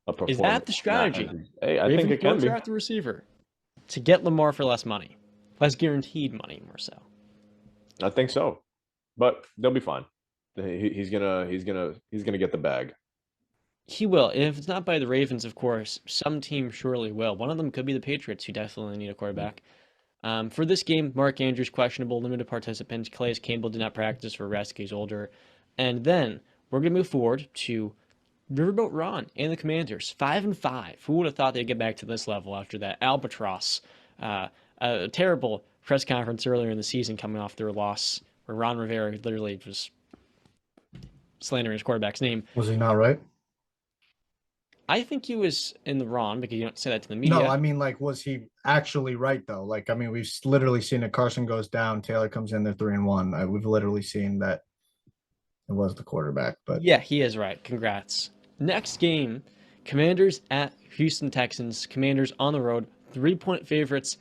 performance. Is that the strategy? Hey, I Ravens think it can don't be. draft a receiver to get Lamar for less money, less guaranteed money, more so. I think so, but they'll be fine. He's gonna get the bag. He will. And if it's not by the Ravens, of course, some team surely will. One of them could be the Patriots, who definitely need a quarterback. For this game, Mark Andrews questionable, limited participants. Calais Campbell did not practice for rest. He's older. And then we're gonna move forward to Riverboat Ron and the Commanders, 5-5. Who would have thought they'd get back to this level after that albatross, a terrible press conference earlier in the season, coming off their loss, where Ron Rivera literally was slandering his quarterback's name. Was he not right? I think he was in the wrong because you don't say that to the media. No, I mean, like, was he actually right though? Like, I mean, we've literally seen it. Carson goes down, Taylor comes in, they're 3-1. We've literally seen that it was the quarterback, but Yeah, he is right. Congrats. Next game, Commanders at Houston Texans. Commanders on the road, 3-point favorites.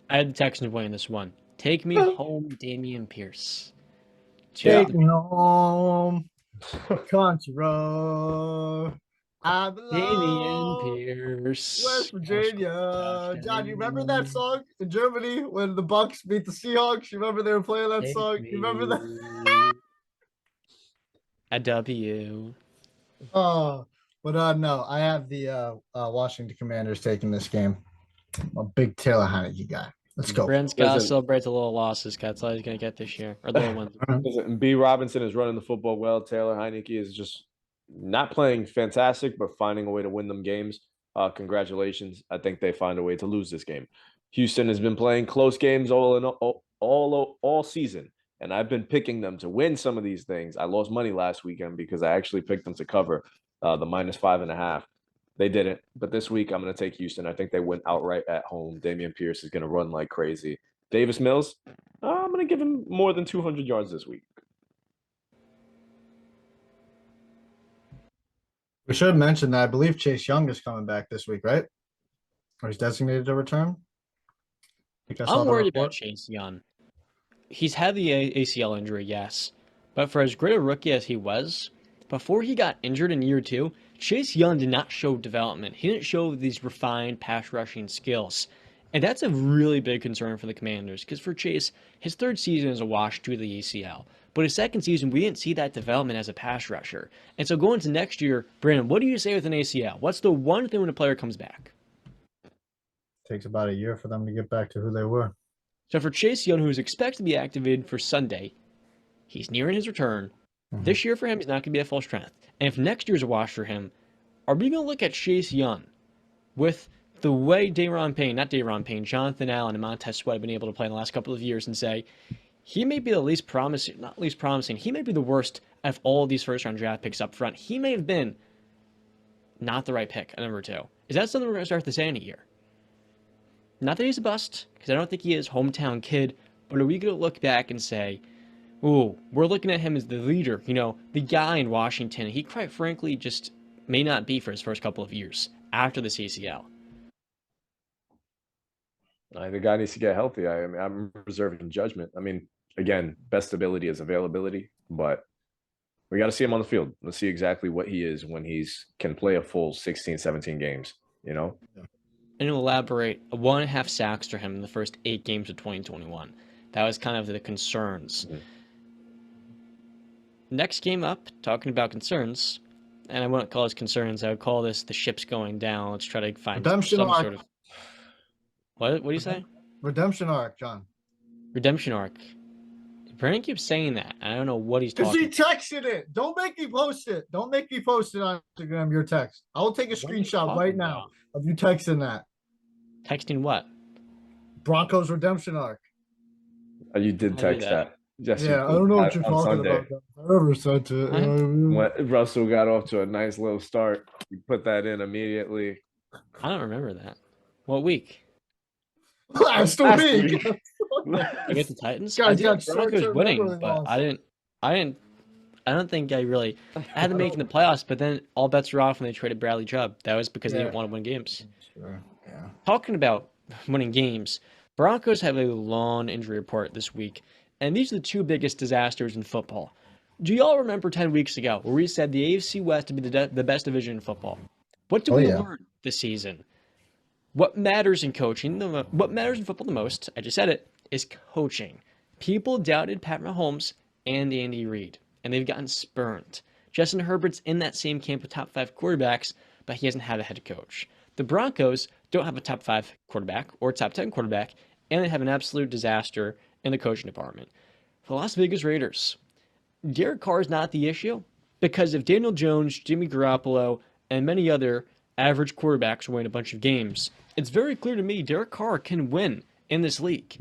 I had the Texans winning this one. Take me home, Damian Pierce. take me home, country road. I Damian belong. Pierce. West Virginia. John, you remember that song in Germany when the Bucks beat the Seahawks? You remember they were playing that song? You remember that? A W. Oh, but no, I have the Washington Commanders taking this game. I'm a big Taylor Heineke guy. Let's go. Brent's got to Listen. celebrate the little losses. That's all he's going to get this year. Or the little ones. Listen, B. Robinson is running the football well. Taylor Heineke is just not playing fantastic, but finding a way to win them games. Congratulations. I think they find a way to lose this game. Houston has been playing close games all season, and I've been picking them to win some of these things. I lost money last weekend because I actually picked them to cover the -5.5. They didn't, but this week I'm going to take Houston. I think they win outright at home. Damian Pierce is going to run like crazy. Davis Mills, I'm going to give him more than 200 yards this week. We should mention that I believe Chase Young is coming back this week, right? Or he's designated to return. I'm worried about Chase Young. He's had the ACL injury, yes. But for as great a rookie as he was, before he got injured in year 2, Chase Young did not show development. He didn't show these refined pass rushing skills. And that's a really big concern for the Commanders, because for Chase, his 3rd season is a wash due to the ACL. But his 2nd season, we didn't see that development as a pass rusher. And so going into next year, Brandon, what do you say with an ACL? What's the one thing when a player comes back? Takes about a year for them to get back to who they were. So for Chase Young, who is expected to be activated for Sunday, he's nearing his return. This year for him, he's not going to be at full strength. And if next year's a wash for him, are we going to look at Chase Young with the way Jonathan Allen and Montez Sweat have been able to play in the last couple of years and say, he may be the least promising, not least promising, he may be the worst of all of these first-round draft picks up front. He may have been not the right pick at number 2. Is that something we're going to start to say in a year? Not that he's a bust, because I don't think he is hometown kid, but are we going to look back and say, ooh, we're looking at him as the leader, the guy in Washington. He, quite frankly, just may not be for his first couple of years after the CCL. The guy needs to get healthy. I'm reserving judgment. Again, best ability is availability, but we got to see him on the field. Let's see exactly what he is when he's can play a full 16, 17 games, And to elaborate, 1.5 sacks for him in the first 8 games of 2021. That was kind of the concerns. Mm-hmm. Next game up, talking about concerns, and I wouldn't call this concerns, I would call this the ship's going down. Let's try to find Redemption some arc. sort of... What do you say? Redemption arc, John. Redemption arc. Brandon keeps saying that. I don't know what he's talking about. Because he texted it. Don't make me post it. Don't make me post it on Instagram, your text. I will take a screenshot right now of you texting that. Texting what? Broncos redemption arc. You did text that. Yes, yeah, I don't know what you're talking about. I never said to when Russell got off to a nice little start, you put that in immediately. I don't remember that. What week? Last week. Against the Titans? Guys got Broncos winning, but I don't think I had them making the playoffs, but then all bets were off when they traded Bradley Chubb. That was because they didn't want to win games. Sure. Yeah. Talking about winning games, Broncos have a long injury report this week, and these are the 2 biggest disasters in football. Do y'all remember 10 weeks ago where we said the AFC West would be the best division in football? What did we learn this season? What matters in coaching, what matters in football the most, I just said it, is coaching. People doubted Pat Mahomes and Andy Reid, and they've gotten spurned. Justin Herbert's in that same camp of top 5 quarterbacks, but he hasn't had a head coach. The Broncos don't have a top 5 quarterback or top 10 quarterback, and they have an absolute disaster in the coaching department. For the Las Vegas Raiders, Derek Carr is not the issue, because if Daniel Jones, Jimmy Garoppolo, and many other average quarterbacks win a bunch of games, it's very clear to me Derek Carr can win in this league.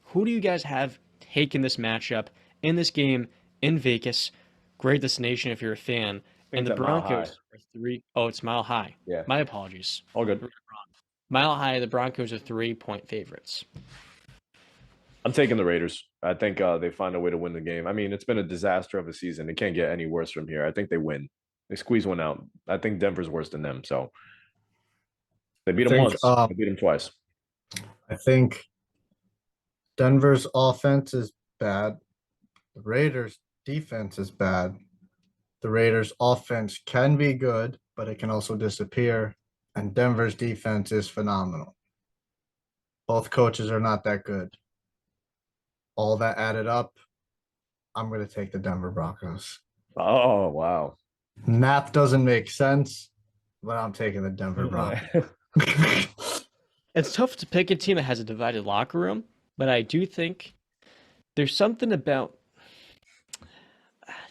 Who do you guys have taking this matchup in this game in Vegas? Great destination if you're a fan. And the Broncos are 3. Oh, it's Mile High. Yeah. My apologies. All good. Mile High, the Broncos are 3-point favorites. I'm taking the Raiders. I think they find a way to win the game. It's been a disaster of a season. It can't get any worse from here. I think they win. They squeeze one out. I think Denver's worse than them. So they beat them once. They beat them twice. I think Denver's offense is bad. The Raiders' defense is bad. The Raiders' offense can be good, but it can also disappear. And Denver's defense is phenomenal. Both coaches are not that good. All that added up, I'm going to take the Denver Broncos. Oh, wow. Math doesn't make sense, but I'm taking the Denver Broncos. It's tough to pick a team that has a divided locker room, but I do think there's something about...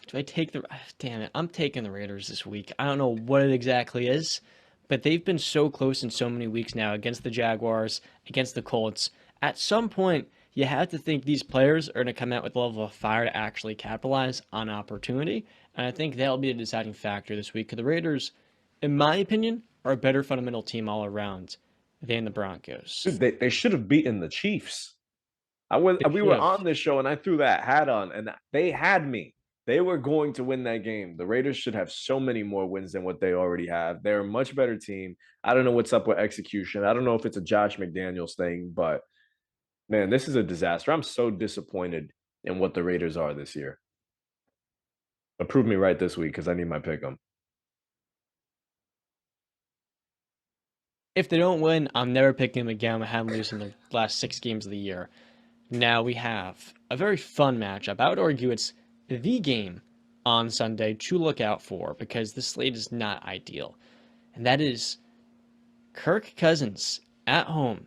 Do I take the... Damn it, I'm taking the Raiders this week. I don't know what it exactly is, but they've been so close in so many weeks now against the Jaguars, against the Colts. At some point, you have to think these players are going to come out with a level of fire to actually capitalize on opportunity, and I think that'll be a deciding factor this week. The Raiders, in my opinion, are a better fundamental team all around than the Broncos. Dude, they should have beaten the Chiefs. We were on this show, and I threw that hat on, and they had me. They were going to win that game. The Raiders should have so many more wins than what they already have. They're a much better team. I don't know what's up with execution. I don't know if it's a Josh McDaniels thing, but, man, this is a disaster. I'm so disappointed in what the Raiders are this year. But prove me right this week because I need my pick 'em. If they don't win, I'm never picking them again. I have them losing the last 6 games of the year. Now we have a very fun matchup. I would argue it's the game on Sunday to look out for because the slate is not ideal. And that is Kirk Cousins at home,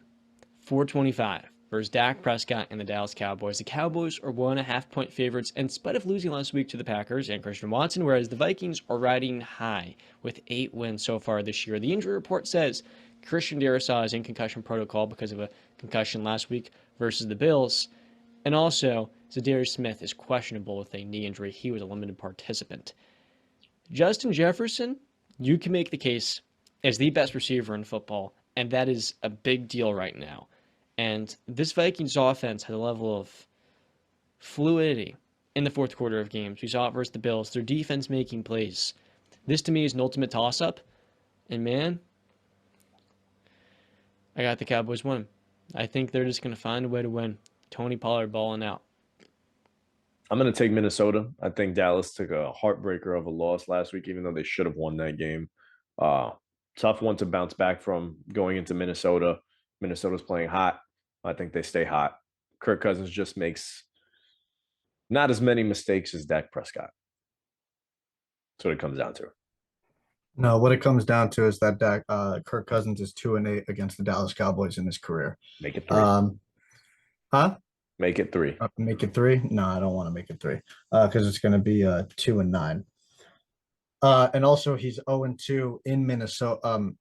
425 versus Dak Prescott and the Dallas Cowboys. The Cowboys are 1.5-point favorites in spite of losing last week to the Packers and Christian Watson, whereas the Vikings are riding high with 8 wins so far this year. The injury report says Christian Darrisaw is in concussion protocol because of a concussion last week versus the Bills. And also, Zadarius Smith is questionable with a knee injury. He was a limited participant. Justin Jefferson, you can make the case as the best receiver in football, and that is a big deal right now. And this Vikings offense has a level of fluidity in the fourth quarter of games. We saw it versus the Bills. Their defense making plays. This to me is an ultimate toss-up. And man, I got the Cowboys winning. I think they're just going to find a way to win. Tony Pollard balling out. I'm going to take Minnesota. I think Dallas took a heartbreaker of a loss last week, even though they should have won that game. Tough one to bounce back from going into Minnesota. Minnesota's playing hot. I think they stay hot. Kirk Cousins just makes not as many mistakes as Dak Prescott. That's what it comes down to. No, what it comes down to is that Kirk Cousins is 2-8 against the Dallas Cowboys in his career. Make it 3. Huh? Make it 3. Make it 3? No, I don't want to make it 3. Because it's going to be 2-9. And also he's 0-2 in Minnesota.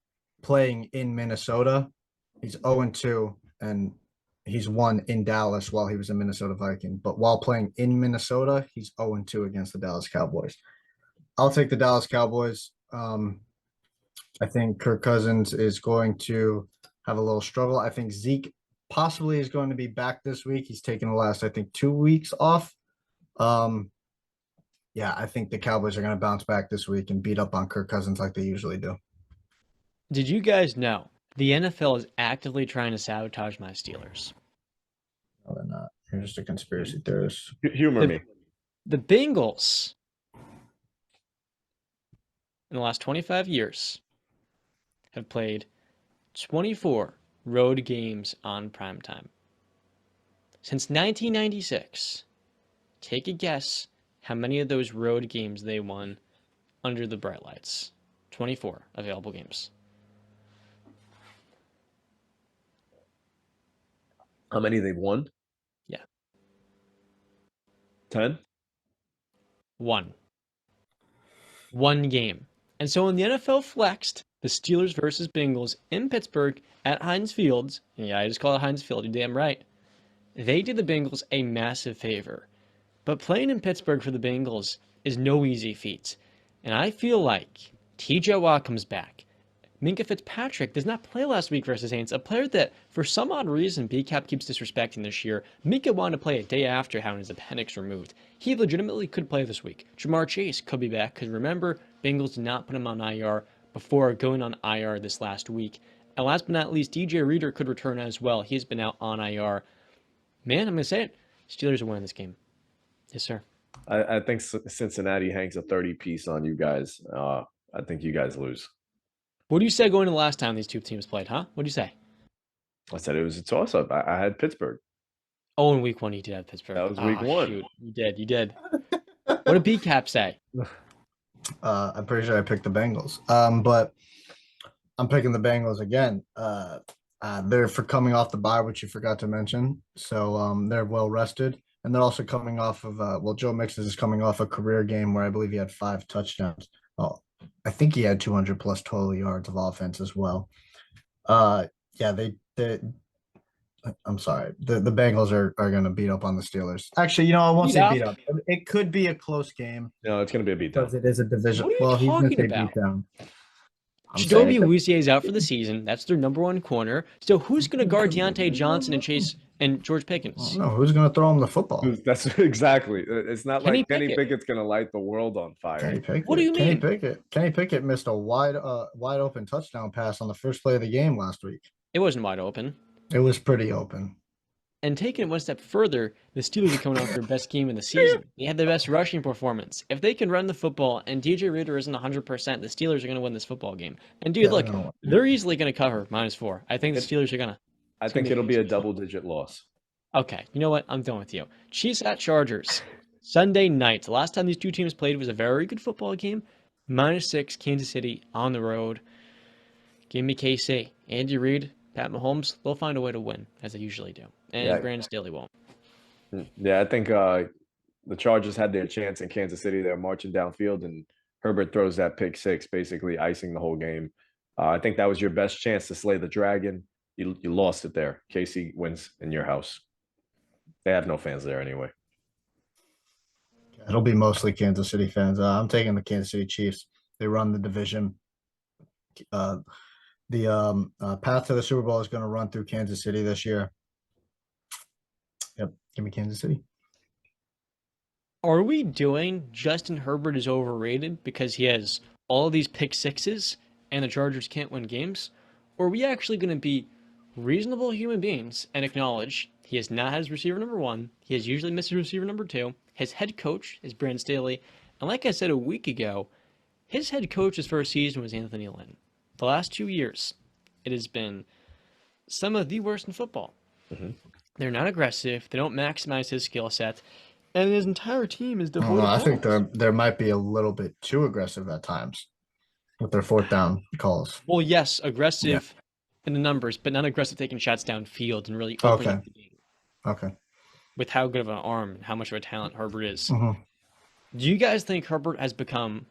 Playing in Minnesota, he's 0-2, and he's won in Dallas while he was a Minnesota Viking. But while playing in Minnesota, he's 0-2 against the Dallas Cowboys. I'll take the Dallas Cowboys. I think Kirk Cousins is going to have a little struggle. I think Zeke possibly is going to be back this week. He's taken the last, I think, 2 weeks off. Yeah, I think the Cowboys are going to bounce back this week and beat up on Kirk Cousins like they usually do. Did you guys know the NFL is actively trying to sabotage my Steelers? No, they're not. You're just a conspiracy theorist. Humor me. The Bengals, in the last 25 years, have played 24 road games on primetime. Since 1996, take a guess how many of those road games they won under the bright lights. 24 available games. How many they've won? Yeah. 10? One game. And so when the NFL flexed the Steelers versus Bengals in Pittsburgh at Heinz Field, yeah, I just call it Heinz Field, you're damn right, they did the Bengals a massive favor. But playing in Pittsburgh for the Bengals is no easy feat. And I feel like TJ Watt comes back. Minka Fitzpatrick does not play last week versus Saints, a player that, for some odd reason, BCAP keeps disrespecting this year. Minka wanted to play a day after having his appendix removed. He legitimately could play this week. Jamar Chase could be back, because remember, Bengals did not put him on IR before going on IR this last week. And last but not least, DJ Reader could return as well. He's been out on IR. Man, I'm going to say it. Steelers are winning this game. Yes, sir. I think Cincinnati hangs a 30-piece on you guys. I think you guys lose. What do you say going to the last time these two teams played, huh? What do you say? I said it was a toss-up. I had Pittsburgh. Oh, in week 1, you did have Pittsburgh. That was week 1. Shoot. You did. What did BCAP say? I'm pretty sure I picked the Bengals. But I'm picking the Bengals again. They're for coming off the bye, which you forgot to mention. So they're well rested. And they're also coming off of, Joe Mixon is coming off a career game where I believe he had 5 touchdowns. Oh, I think he had 200 plus total yards of offense as well. I'm sorry. The Bengals are going to beat up on the Steelers. Actually, I won't say beat up. It could be a close game. No, it's going to be a beatdown. Because it is a division. What are you talking about? Beatdown. Jacoby Awuzie is out for the season. That's their number 1 corner. So who's going to guard Deontay Johnson and Chase and George Pickens? No, who's going to throw him the football? That's exactly. It's not Kenny like Kenny Pickett. Pickett's going to light the world on fire. What do you mean? Kenny Pickett missed a wide open touchdown pass on the first play of the game last week. It wasn't wide open. It was pretty open. And taking it one step further, the Steelers are coming off their best game of the season. They had the best rushing performance. If they can run the football and DJ Reader isn't 100%, the Steelers are going to win this football game. And dude, look, they're easily going to cover -4. I think the Steelers are going to. I think it'll be a double-digit loss. Okay, you know what? I'm done with you. Chiefs at Chargers. Sunday night. The last time these two teams played was a very good football game. -6, Kansas City on the road. Give me KC. Andy Reid Pat Mahomes, they'll find a way to win, as they usually do. And Yeah. Brandon Staley won't. Yeah, I think the Chargers had their chance in Kansas City. They're marching downfield, and Herbert throws that pick six, basically icing the whole game. I think that was your best chance to slay the dragon. You lost it there. KC wins in your house. They have no fans there anyway. It'll be mostly Kansas City fans. I'm taking the Kansas City Chiefs. They run the division. The path to the Super Bowl is going to run through Kansas City this year. Yep, give me Kansas City. Are we doing Justin Herbert is overrated because he has all of these pick sixes and the Chargers can't win games? Or are we actually going to be reasonable human beings and acknowledge he has not had his receiver number one, he has usually missed his receiver number two, his head coach is Brandon Staley, and like I said a week ago, his head coach's first season was Anthony Lynn. The last 2 years, it has been some of the worst in football. Mm-hmm. They're not aggressive, they don't maximize his skill set, and his entire team is devoid of I think balls. there might be a little bit too aggressive at times with their fourth down calls. Well, yes, aggressive in the numbers, but not aggressive taking shots downfield and really opening up the game. Okay. With how good of an arm and how much of a talent Herbert is. Mm-hmm. Do you guys think Herbert has become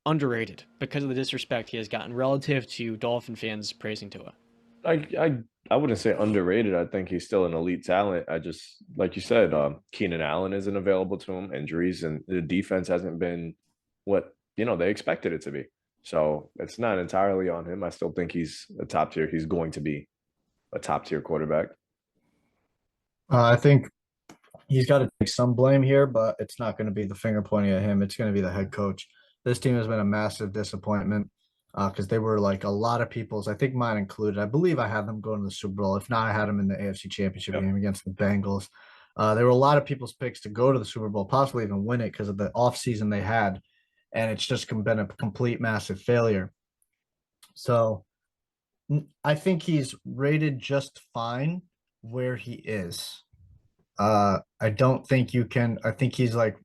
underrated because of the disrespect he has gotten relative to Dolphin fans praising Tua? I wouldn't say underrated. I think he's still an elite talent. I just, like you said, Keenan Allen isn't available to him, injuries, and the defense hasn't been what they expected it to be. So it's not entirely on him. I still think he's a top tier. He's going to be a top tier quarterback. I think he's got to take some blame here, but it's not going to be the finger pointing at him. It's going to be the head coach. This team has been a massive disappointment because they were like a lot of people's, I think mine included. I believe I had them going to the Super Bowl. If not, I had them in the AFC Championship game against the Bengals. There were a lot of people's picks to go to the Super Bowl, possibly even win it because of the offseason they had. And it's just been a complete massive failure. So I think he's rated just fine where he is. I don't think you can. I think he's like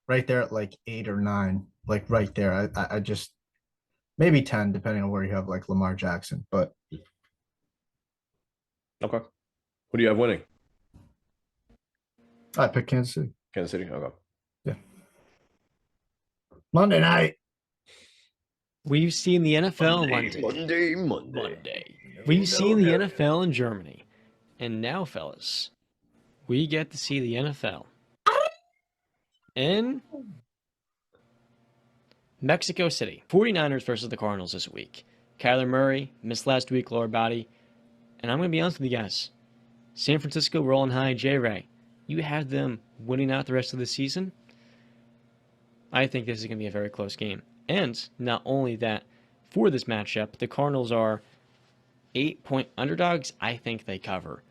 right there at like 8 or 9, like right there. I just maybe 10, depending on where you have like Lamar Jackson. But okay, who do you have winning? I pick Kansas City. Kansas City. Okay. Yeah. Monday night. We've seen the NFL in London. Monday. We've seen the NFL in Germany. And now, fellas, we get to see the NFL in Mexico City. 49ers versus the Cardinals this week. Kyler Murray missed last week, lower body. And I'm going to be honest with you guys. San Francisco rolling high, J-Ray. You have them winning out the rest of the season. I think this is going to be a very close game. And not only that, for this matchup, the Cardinals are 8-point underdogs. I think they cover.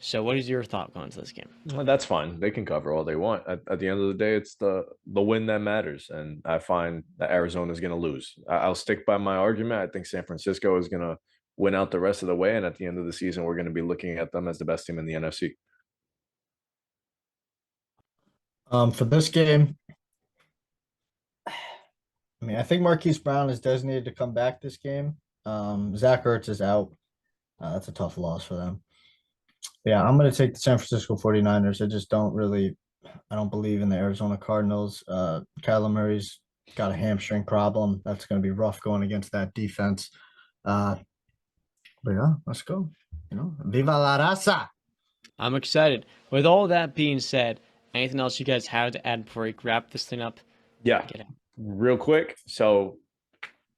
So what is your thought going into this game? Well, that's fine. They can cover all they want. At the end of the day, it's the win that matters. And I find that Arizona is going to lose. I'll stick by my argument. I think San Francisco is going to win out the rest of the way. And at the end of the season, we're going to be looking at them as the best team in the NFC. For this game, I mean, I think Marquise Brown is designated to come back this game. Zach Ertz is out. That's a tough loss for them. Yeah, I'm going to take the San Francisco 49ers. I don't believe in the Arizona Cardinals. Kyler Murray's got a hamstring problem. That's going to be rough going against that defense. But yeah, let's go. Viva la raza. I'm excited. With all that being said, anything else you guys have to add before we wrap this thing up? Yeah, real quick. So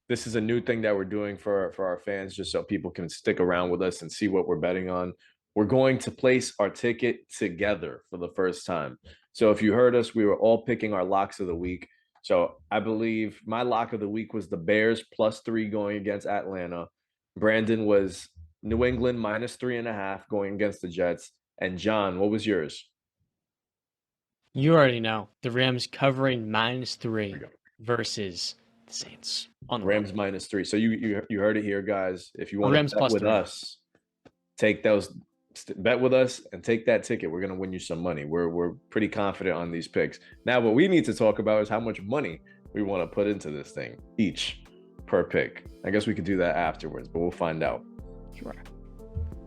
this is a new thing that we're doing for our fans, just so people can stick around with us and see what we're betting on. We're going to place our ticket together for the first time. So if you heard us, we were all picking our locks of the week. So I believe my lock of the week was the Bears +3 going against Atlanta. Brandon was New England -3.5 going against the Jets. And John, what was yours? You already know. The Rams covering -3 versus the Saints. On the Rams -3. So you heard it here, guys. If you want to bet with us, bet with us and take that ticket. We're going to win you some money. We're pretty confident on these picks. Now, what we need to talk about is how much money we want to put into this thing each per pick. I guess we could do that afterwards, but we'll find out. Sure.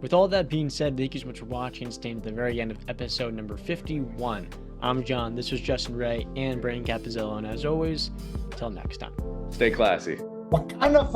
With all that being said, thank you so much for watching. Staying to the very end of episode number 51. I'm John, this was Justin Ray and Brandon Capizzello, and as always, until next time. Stay classy. What kind of